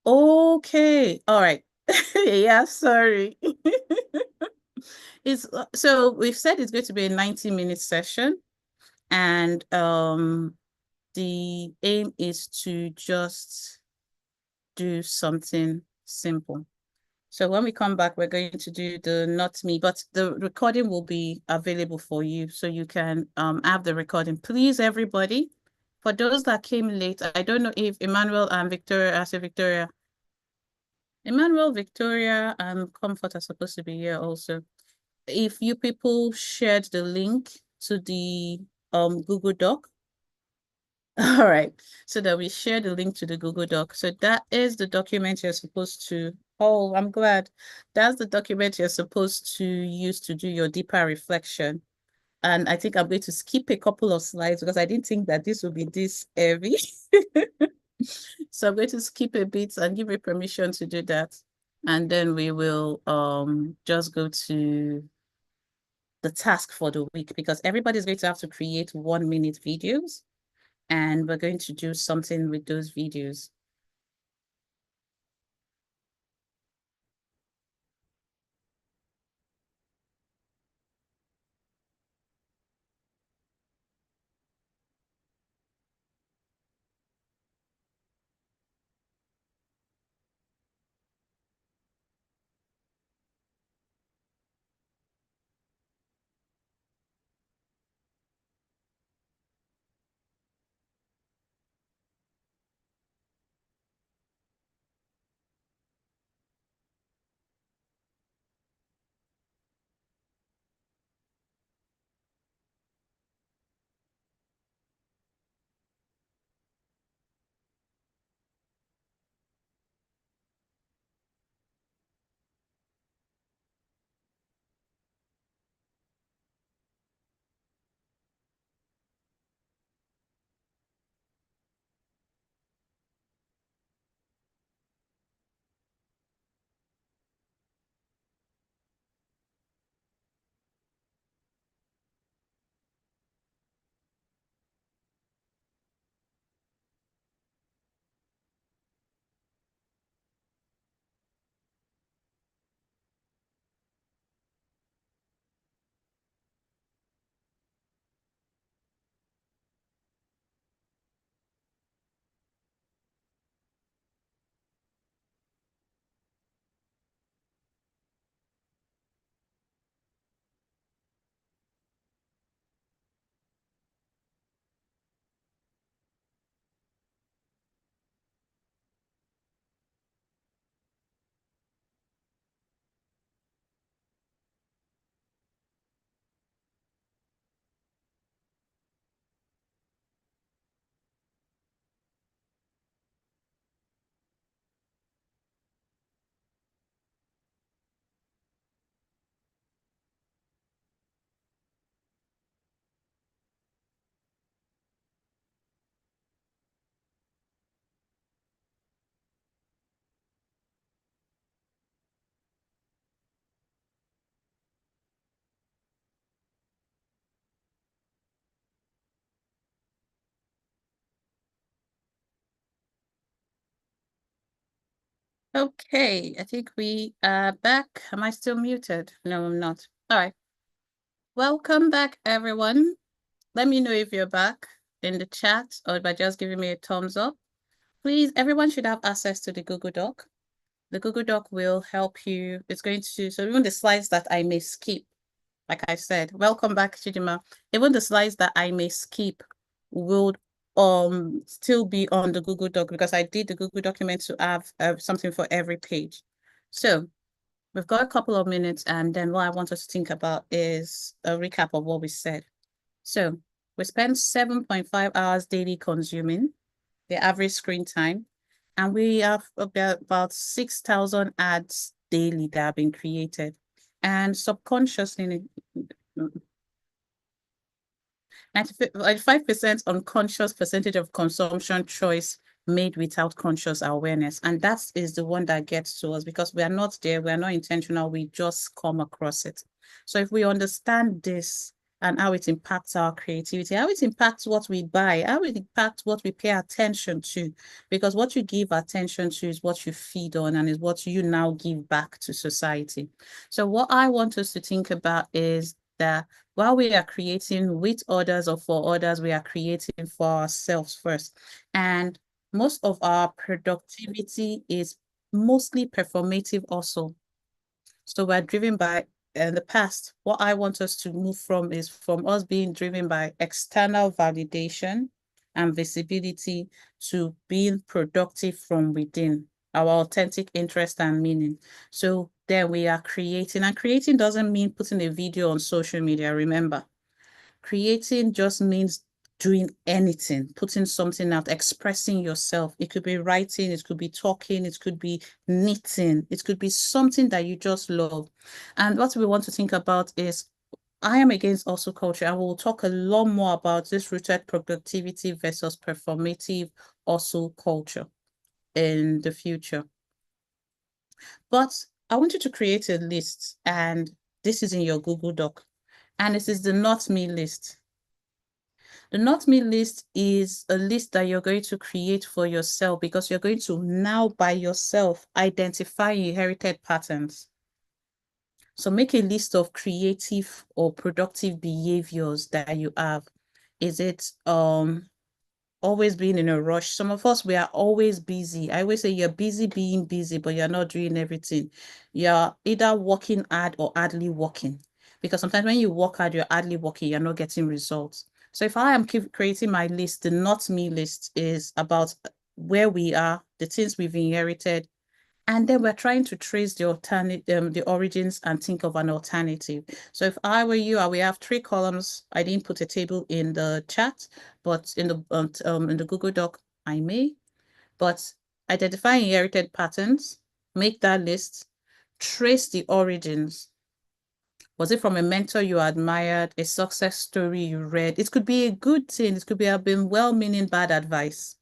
Okay, all right. Yeah, sorry. So we've said it's going to be a 90-minute session, and the aim is to just do something simple. So when we come back, we're going to do the not me, but the recording will be available for you. So you can have the recording. Please, everybody, for those that came late, I don't know if Emmanuel and Victoria, Emmanuel, Victoria, and Comfort are supposed to be here also. If you people shared the link to the Google Doc, all right, so that we share the link to the Google Doc. So that is the document you're supposed to, oh, I'm glad. That's the document you're supposed to use to do your deeper reflection. And I think I'm going to skip a couple of slides because I didn't think that this would be this heavy. So I'm going to skip a bit and give you permission to do that. And then we will just go to the task for the week because everybody's going to have to create 1-minute videos. And we're going to do something with those videos. Okay, I think we are back. Am I still muted? No, I'm not. All right. Welcome back, everyone. Let me know if you're back in the chat or by just giving me a thumbs up. Please, everyone should have access to the Google Doc. The Google Doc will help you. It's going to, so even the slides that I may skip, like I said, welcome back, Chidima. Even the slides that I may skip will still be on the Google Doc because I did the Google document to have something for every page. So we've got a couple of minutes, and then what I want us to think about is a recap of what we said. So we spend 7.5 hours daily consuming the average screen time, and we have about 6,000 ads daily that have been created. And subconsciously, 95% unconscious percentage of consumption choice made without conscious awareness. And that is the one that gets to us because we are not there, we are not intentional, we just come across it. So if we understand this and how it impacts our creativity, how it impacts what we buy, how it impacts what we pay attention to, because what you give attention to is what you feed on and is what you now give back to society. So what I want us to think about is that while we are creating with others or for others, we are creating for ourselves first. And most of our productivity is mostly performative also. So we're driven by the past. What I want us to move from is from us being driven by external validation and visibility to being productive from within, our authentic interest and meaning. So then we are creating, and creating doesn't mean putting a video on social media. Remember, creating just means doing anything, putting something out, expressing yourself. It could be writing, it could be talking, it could be knitting, it could be something that you just love. And what we want to think about is I am against hustle culture. I will talk a lot more about this rooted productivity versus performative hustle culture in the future. But I want you to create a list, and this is in your Google Doc, and this is the not me list. The not me list is a list that you're going to create for yourself because you're going to now by yourself identify inherited patterns. So make a list of creative or productive behaviors that you have. Is it always being in a rush? Some of us, we are always busy. I always say you're busy being busy, but you're not doing everything. You're either working hard or hardly working. Because sometimes when you work hard, you're hardly working, you're not getting results. So if I am creating my list, the not me list is about where we are, the things we've inherited, and then we're trying to trace the origins and think of an alternative. So if I were you, we have 3 columns. I didn't put a table in the chat, but in the Google Doc, I may. But identify inherited patterns, make that list, trace the origins. Was it from a mentor you admired, a success story you read? It could be a good thing. It could be have been well-meaning bad advice.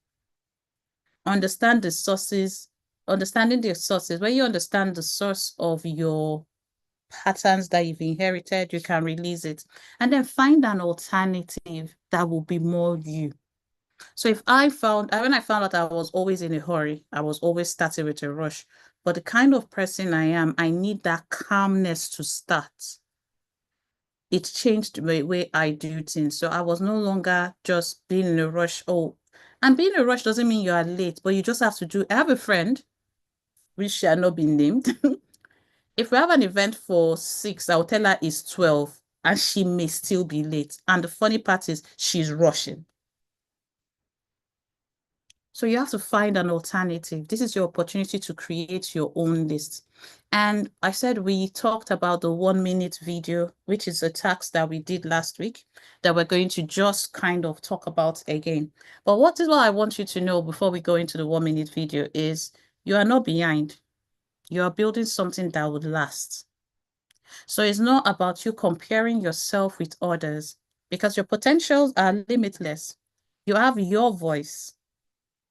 Understand the sources, understanding the sources. When you understand the source of your patterns that you've inherited, you can release it. And then find an alternative that will be more you. So when I found out I was always in a hurry, I was always starting with a rush. But the kind of person I am, I need that calmness to start. It changed the way I do things. So I was no longer just being in a rush. Oh, and being in a rush doesn't mean you are late, but you just have to do. I have a friend, which shall not be named. If we have an event for 6, I'll tell her it's 12, and she may still be late. And the funny part is she's rushing. So you have to find an alternative. This is your opportunity to create your own list. And I said we talked about the 1-minute video, which is a task that we did last week that we're going to just kind of talk about again. But what I want you to know before we go into the 1-minute video is you are not behind. You are building something that would last. So it's not about you comparing yourself with others because your potentials are limitless. You have your voice.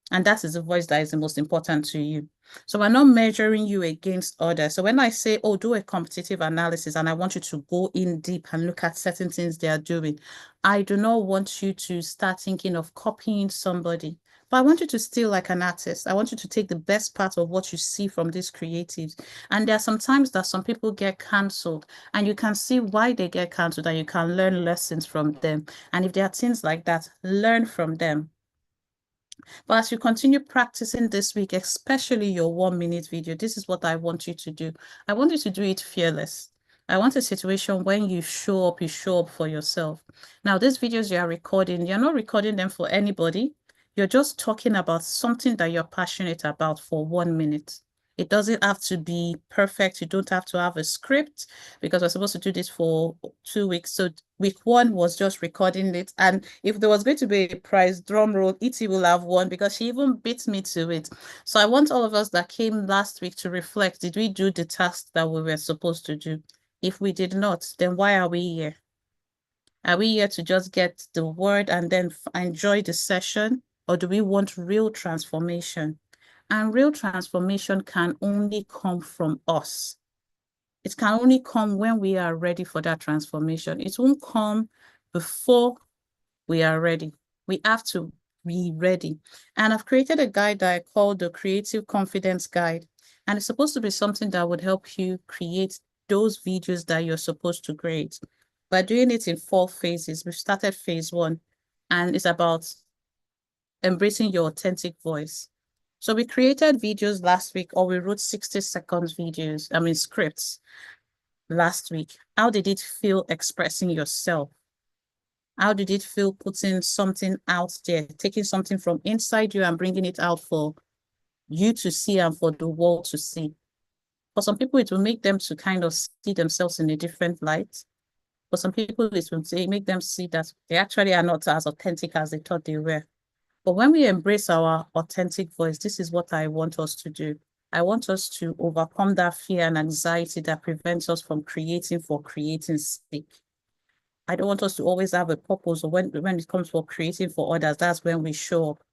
And that is the voice that is the most important to you. So we're not measuring you against others. So when I say, oh, do a competitive analysis, and I want you to go in deep and look at certain things they are doing, I do not want you to start thinking of copying somebody, But I want you to still like an artist. I want you to take the best part of what you see from these creatives. And there are some times that some people get cancelled and you can see why they get cancelled and you can learn lessons from them. And if there are things like that, learn from them. But as you continue practicing this week, especially your 1 minute video, this is what I want you to do. I want you to do it fearless. I want a situation when you show up for yourself. Now, these videos you are recording, you're not recording them for anybody. You're just talking about something that you're passionate about for 1 minute. It doesn't have to be perfect. You don't have to have a script because we're supposed to do this for 2 weeks. So week 1 was just recording it. And if there was going to be a prize, drum roll, Iti will have won because she even beat me to it. So I want all of us that came last week to reflect. Did we do the task that we were supposed to do? If we did not, then why are we here? Are we here to just get the word and then enjoy the session? Or do we want real transformation? And real transformation can only come from us. It can only come when we are ready for that transformation. It won't come before we are ready. We have to be ready. And I've created a guide that I call the Creative Confidence Guide. And it's supposed to be something that would help you create those videos that you're supposed to create. We're doing it in 4 phases. We've started phase 1, and it's about embracing your authentic voice. So we created videos last week, or we wrote 60 seconds videos, scripts last week. How did it feel expressing yourself? How did it feel putting something out there, taking something from inside you and bringing it out for you to see and for the world to see? For some people, it will make them to kind of see themselves in a different light. For some people, it will make them see that they actually are not as authentic as they thought they were. But when we embrace our authentic voice, this is what I want us to do. I want us to overcome that fear and anxiety that prevents us from creating for creating's sake. I don't want us to always have a purpose, or when it comes for creating for others, that's when we show up.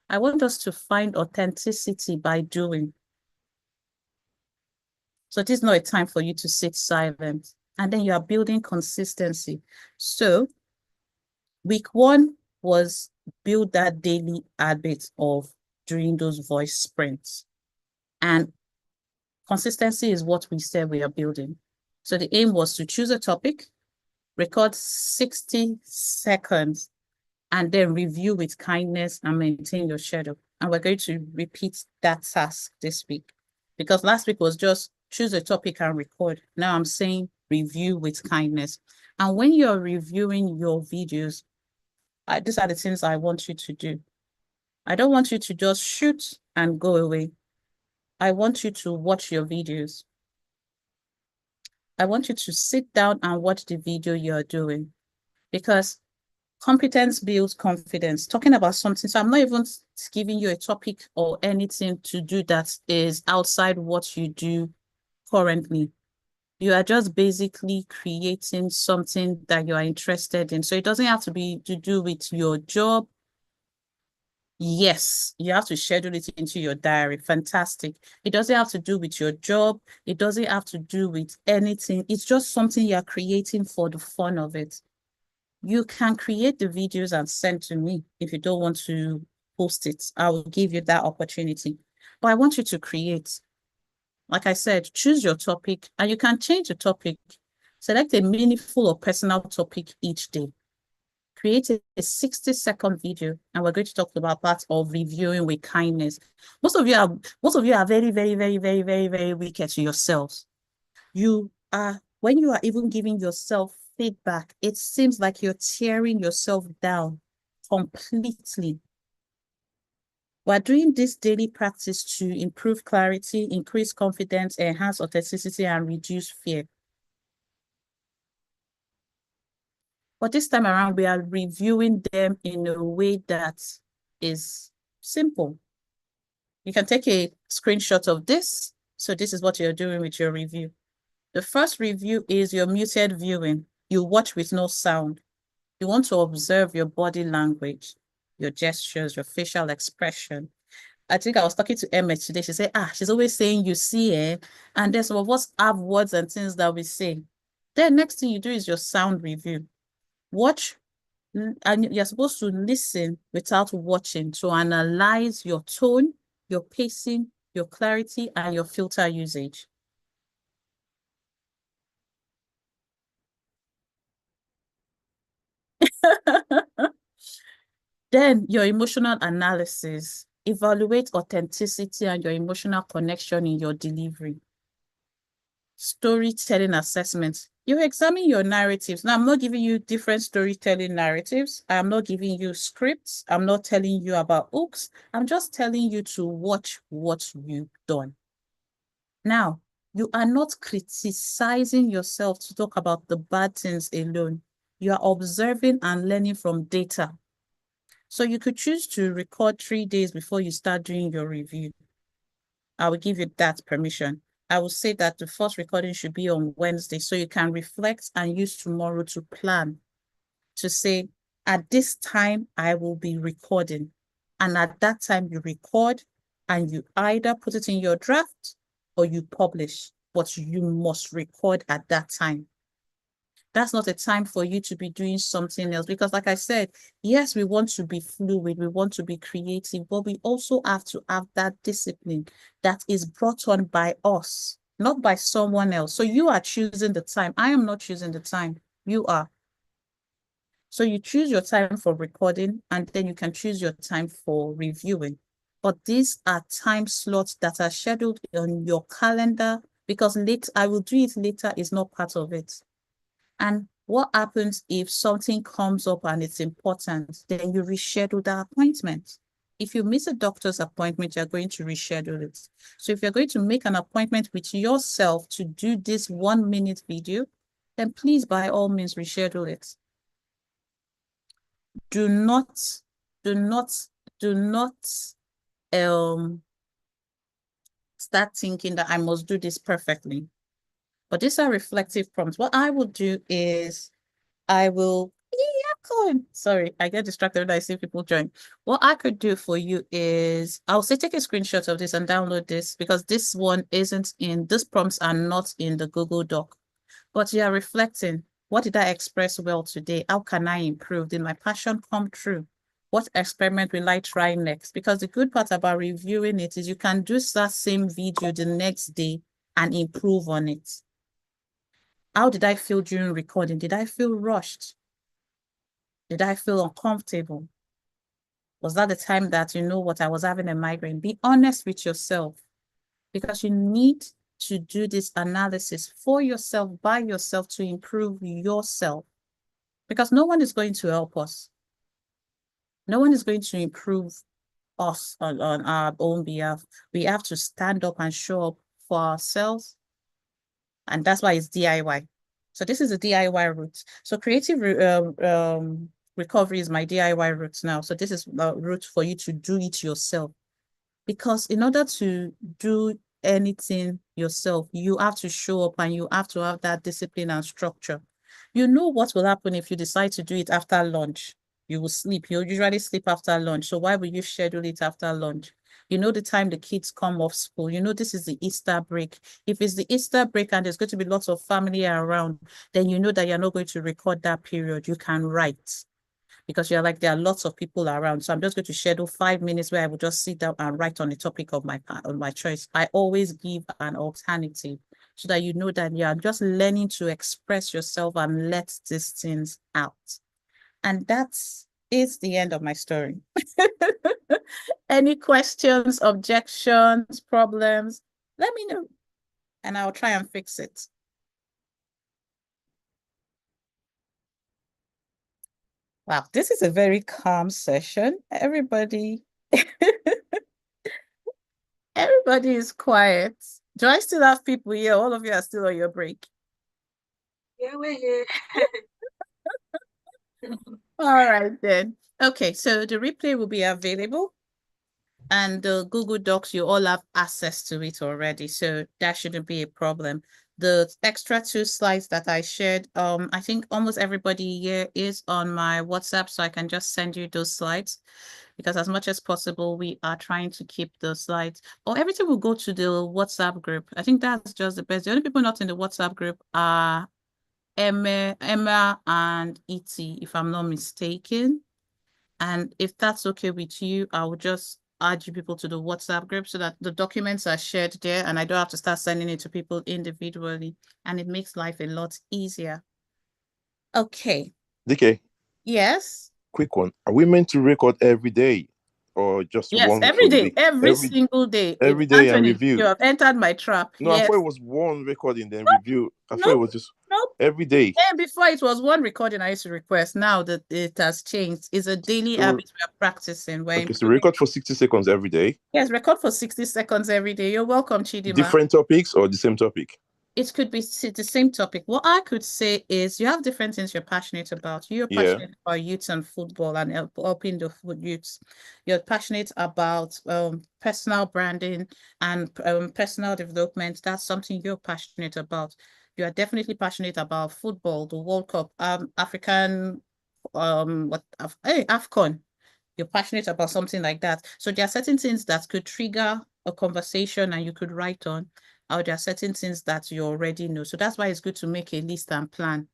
I want us to find authenticity by doing. So this is not a time for you to sit silent. And then you are building consistency. So week 1 was build that daily habit of doing those voice sprints. And consistency is what we said we are building. So the aim was to choose a topic, record 60 seconds, and then review with kindness and maintain your schedule. And we're going to repeat that task this week. Because last week was just choose a topic and record. Now I'm saying review with kindness. And when you're reviewing your videos, these are the things I want you to do. I don't want you to just shoot and go away. I want you to watch your videos. I want you to sit down and watch the video you're doing, because competence builds confidence. Talking about something, so I'm not even giving you a topic or anything to do that is outside what you do currently. You are just basically creating something that you are interested in. So it doesn't have to be to do with your job. Yes, you have to schedule it into your diary. Fantastic. It doesn't have to do with your job. It doesn't have to do with anything. It's just something you're creating for the fun of it. You can create the videos and send to me if you don't want to post it. I will give you that opportunity. But I want you to create. Like I said, choose your topic and you can change the topic. Select a meaningful or personal topic each day. Create a 60-second video, and we're going to talk about parts of reviewing with kindness. Most of you are very, very, very, very, very, very wicked to yourselves. When you are even giving yourself feedback, it seems like you're tearing yourself down completely. We're doing this daily practice to improve clarity, increase confidence, enhance authenticity, and reduce fear. But this time around, we are reviewing them in a way that is simple. You can take a screenshot of this. So this is what you're doing with your review. The first review is your muted viewing. You watch with no sound. You want to observe your body language, your gestures, your facial expression. I think I was talking to Emma today. She said, she's always saying, you see, and then some of us have words and things that we say. Then next thing you do is your sound review. Watch And you're supposed to listen without watching to analyze your tone, your pacing, your clarity, and your filter usage. Then your emotional analysis, evaluate authenticity and your emotional connection in your delivery. Storytelling assessment. You examine your narratives. Now, I'm not giving you different storytelling narratives. I'm not giving you scripts. I'm not telling you about hooks. I'm just telling you to watch what you've done. Now, you are not criticizing yourself to talk about the bad things alone. You are observing and learning from data. So you could choose to record 3 days before you start doing your review. I will give you that permission. I will say that the first recording should be on Wednesday so you can reflect and use tomorrow to plan, to say, at this time, I will be recording. And at that time, you record and you either put it in your draft or you publish, but you must record at that time. That's not a time for you to be doing something else. Because like I said, yes, we want to be fluid, we want to be creative, but we also have to have that discipline that is brought on by us, not by someone else. So you are choosing the time. I am not choosing the time. You are. So you choose your time for recording, and then you can choose your time for reviewing. But these are time slots that are scheduled on your calendar, because I will do it later is not part of it. And what happens if something comes up and it's important? Then you reschedule the appointment. If you miss a doctor's appointment, you're going to reschedule it. So if you're going to make an appointment with yourself to do this 1-minute video, then please, by all means, reschedule it. Do not start thinking that I must do this perfectly. But these are reflective prompts. What I will do is sorry, I get distracted when I see people join. What I could do for you is, I'll say take a screenshot of this and download this, because this one these prompts are not in the Google Doc. But you are reflecting, what did I express well today? How can I improve? Did my passion come true? What experiment will I try next? Because the good part about reviewing it is you can do that same video the next day and improve on it. How did I feel during recording? Did I feel rushed? Did I feel uncomfortable? Was that the time that, I was having a migraine? Be honest with yourself, because you need to do this analysis for yourself, by yourself, to improve yourself, because no one is going to help us. No one is going to improve us on our own behalf. We have to stand up and show up for ourselves. And that's why it's DIY. So this is a DIY route. So creative recovery is my DIY route now. So this is a route for you to do it yourself. Because in order to do anything yourself, you have to show up and you have to have that discipline and structure. You know what will happen if you decide to do it after lunch. You will sleep. You usually sleep after lunch. So why will you schedule it after lunch? You know the time the kids come off school. You know this is the Easter break. If it's the Easter break and there's going to be lots of family around, then you know that you're not going to record that period. You can write, because you're like, there are lots of people around. So I'm just going to schedule 5 minutes where I will just sit down and write on the topic of my choice. I always give an alternative so that you know that you're just learning to express yourself and let these things out. And that is the end of my story. Any questions, objections, problems? Let me know and I'll try and fix it. Wow, this is a very calm session. Everybody is quiet. Do I still have people here? All of you are still on your break. Yeah, we're here. All right then. Okay, so the replay will be available, and the Google Docs, you all have access to it already, so that shouldn't be a problem. The extra 2 slides that I shared, I think almost everybody here is on my WhatsApp, so I can just send you those slides, because as much as possible, we are trying to keep the slides, or everything will go to the WhatsApp group. I think that's just the best. The only people not in the WhatsApp group are Emma and E.T., if I'm not mistaken. And if that's okay with you, I will just add you people to the WhatsApp group so that the documents are shared there and I don't have to start sending it to people individually. And it makes life a lot easier. Okay. DK, Yes. quick one. Are we meant to record every day or just Yes, one every for the day, week? every single day. If Every day and Anthony, review. you have entered my trap. No, I Yes. thought it was one recording, then review. I thought it Nope. was just Nope. every day. And before it was one recording I used to request. Now that it has changed, it's a daily So- habit we are practicing. We're Okay, so improving. record for 60 seconds every day. Yes, record for 60 seconds every day. You're welcome, Chidima. Different topics or the same topic? It could be the same topic. What I could say is you have different things you're passionate about. You're Yeah. passionate about youth and football and helping the youths. You're passionate about personal branding and personal development. That's something you're passionate about. You are definitely passionate about football, the World Cup, African, AFCON. You're passionate about something like that. So there are certain things that could trigger a conversation and you could write on, or there are certain things that you already know. So that's why it's good to make a list and plan,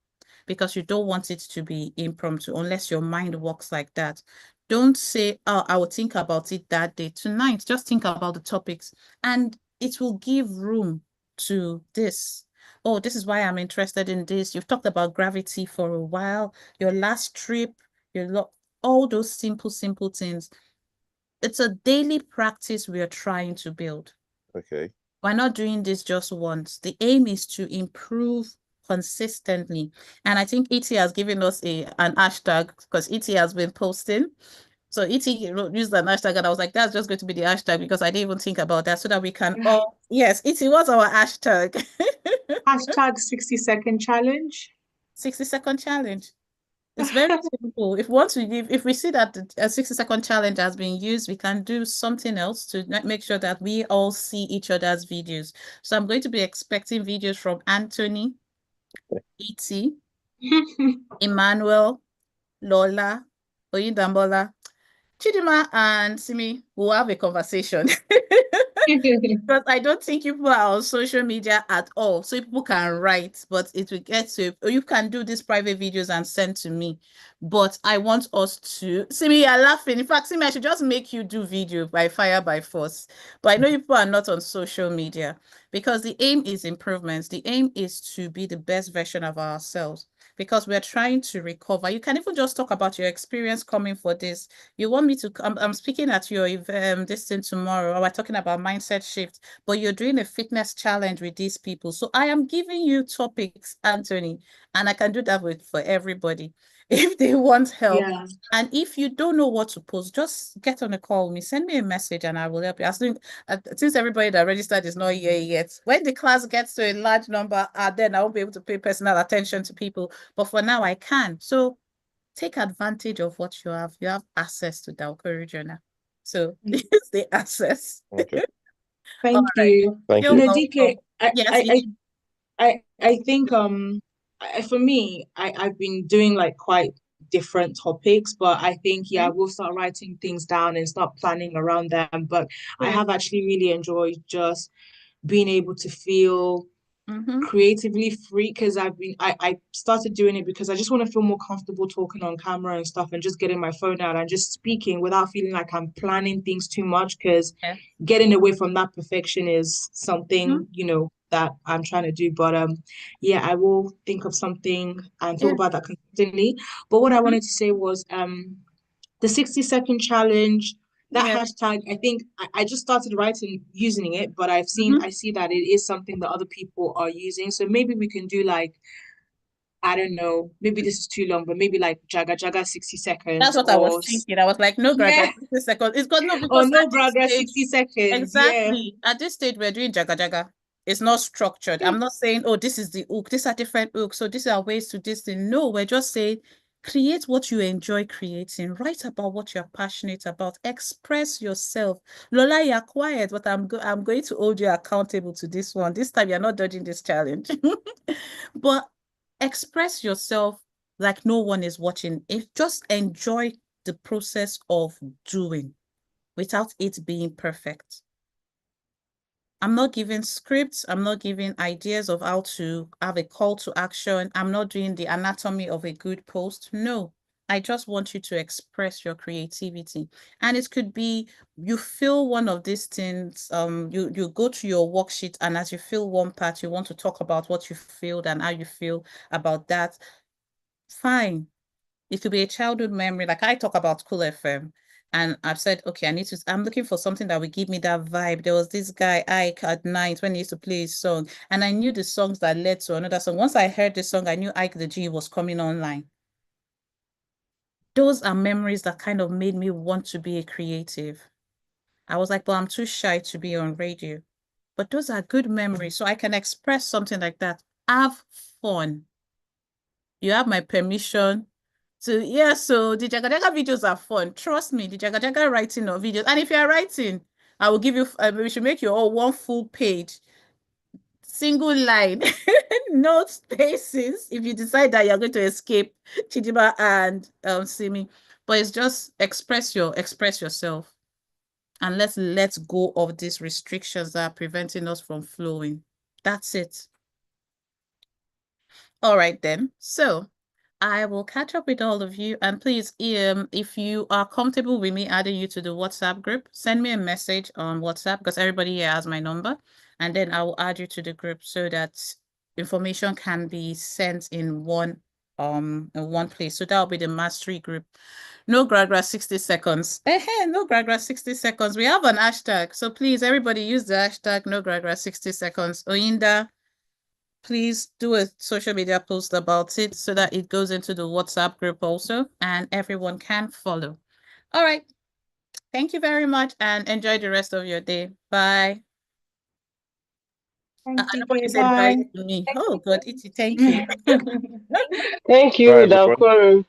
because you don't want it to be impromptu unless your mind works like that. Don't say, oh, I will think about it that day. Tonight, just think about the topics and it will give room to this. Oh, this is why I'm interested in this. You've talked about gravity for a while. Your last trip, all those simple things. It's a daily practice we are trying to build. Okay. We're not doing this just once. The aim is to improve consistently. And I think ET has given us an hashtag because ET has been posting. So ET used an hashtag and I was like, that's just going to be the hashtag because I didn't even think about that so that we can all, yes, ET was our hashtag. Hashtag 60-second challenge. 60-second challenge. It's very simple. If we want to give, if we see that a 60-second challenge has been used, we can do something else to make sure that we all see each other's videos. So I'm going to be expecting videos from Anthony, E.T., Emmanuel, Lola, Oyindambola, Chidima, and Simi will have a conversation. Because I don't think people are on social media at all. So people can write, but it will get to, or you can do these private videos and send to me. But I want us to, Simi, you're laughing. In fact, Simi, I should just make you do video by fire, by force. But I know people are not on social media because the aim is improvements. The aim is to be the best version of ourselves because we're trying to recover. You can even just talk about your experience coming for this. You want me to, I'm speaking at your this thing tomorrow. We're talking about mindset shift, but you're doing a fitness challenge with these people. So I am giving you topics, Anthony, and I can do that for everybody if they want help. Yeah. And if you don't know what to post, just get on a call with me, send me a message and I will help you. Since everybody that registered is not here yet, when the class gets to a large number, then I won't be able to pay personal attention to people. But for now, I can. So take advantage of what you have. You have access to the Jonah. So use the access. Okay. Thank you. Thank You're you. No, welcome. DK, Yes, I think for me, I've been doing like quite different topics, but I think yeah, I will start writing things down and start planning around them. But I have actually really enjoyed just being able to feel creatively free because I started doing it because I just want to feel more comfortable talking on camera and stuff and just getting my phone out and just speaking without feeling like I'm planning things too much because getting away from that perfection is something that I'm trying to do. But yeah, I will think of something and talk about that consistently. But what I wanted to say was the 60-second challenge, that hashtag, I think I just started using it, but I see that it is something that other people are using. So maybe we can do like, I don't know, maybe this is too long, but maybe like Jaga Jaga 60 seconds. That's what I was thinking. I was like, no, Gra Gra, 60 seconds. It's got no, because no, Gra Gra 60 seconds. exactly. At this stage, we're doing Jaga Jaga. It's not structured. I'm not saying, oh, this is the hook. These are different hooks. So these are ways to this thing. No, we're just saying, create what you enjoy creating. Write about what you're passionate about. Express yourself. Lola, you're quiet, but I'm going to hold you accountable to this one. This time, you're not dodging this challenge. But express yourself like no one is watching. Just enjoy the process of doing without it being perfect. I'm not giving scripts. I'm not giving ideas of how to have a call to action. I'm not doing the anatomy of a good post. No, I just want you to express your creativity. And it could be you feel one of these things. You go to your worksheet, and as you fill one part, you want to talk about what you feel and how you feel about that. Fine. It could be a childhood memory. Like I talk about Cool FM. And I've said, okay, I'm looking for something that will give me that vibe. There was this guy, Ike, at night when he used to play his song. And I knew the songs that led to another song. Once I heard the song, I knew Ike the G was coming online. Those are memories that kind of made me want to be a creative. I was like, well, I'm too shy to be on radio. But those are good memories. So I can express something like that. Have fun. You have my permission. So yeah, so the Jaga Jaga videos are fun. Trust me, the Jaga Jaga writing of videos. And if you are writing, I will give you, we should make you all one full page, single line, no spaces. If you decide that you're going to escape Chidiba and Simi, but it's just express yourself, and let's let go of these restrictions that are preventing us from flowing. That's it. All right then. So I will catch up with all of you. And please, if you are comfortable with me adding you to the WhatsApp group, send me a message on WhatsApp because everybody here has my number. And then I will add you to the group so that information can be sent in one place. So that'll be the mastery group. No Gra Gra 60 seconds. No Gra Gra 60 seconds. We have an hashtag. So please, everybody use the hashtag no Gra Gra 60 seconds. Oyinda, please do a social media post about it so that it goes into the WhatsApp group also and everyone can follow. All right. Thank you very much and enjoy the rest of your day. Bye. Thank you. Nobody said bye Bye. to me. Oh, God, Itty, thank you. Thank you, Bye, everyone. Dakoro.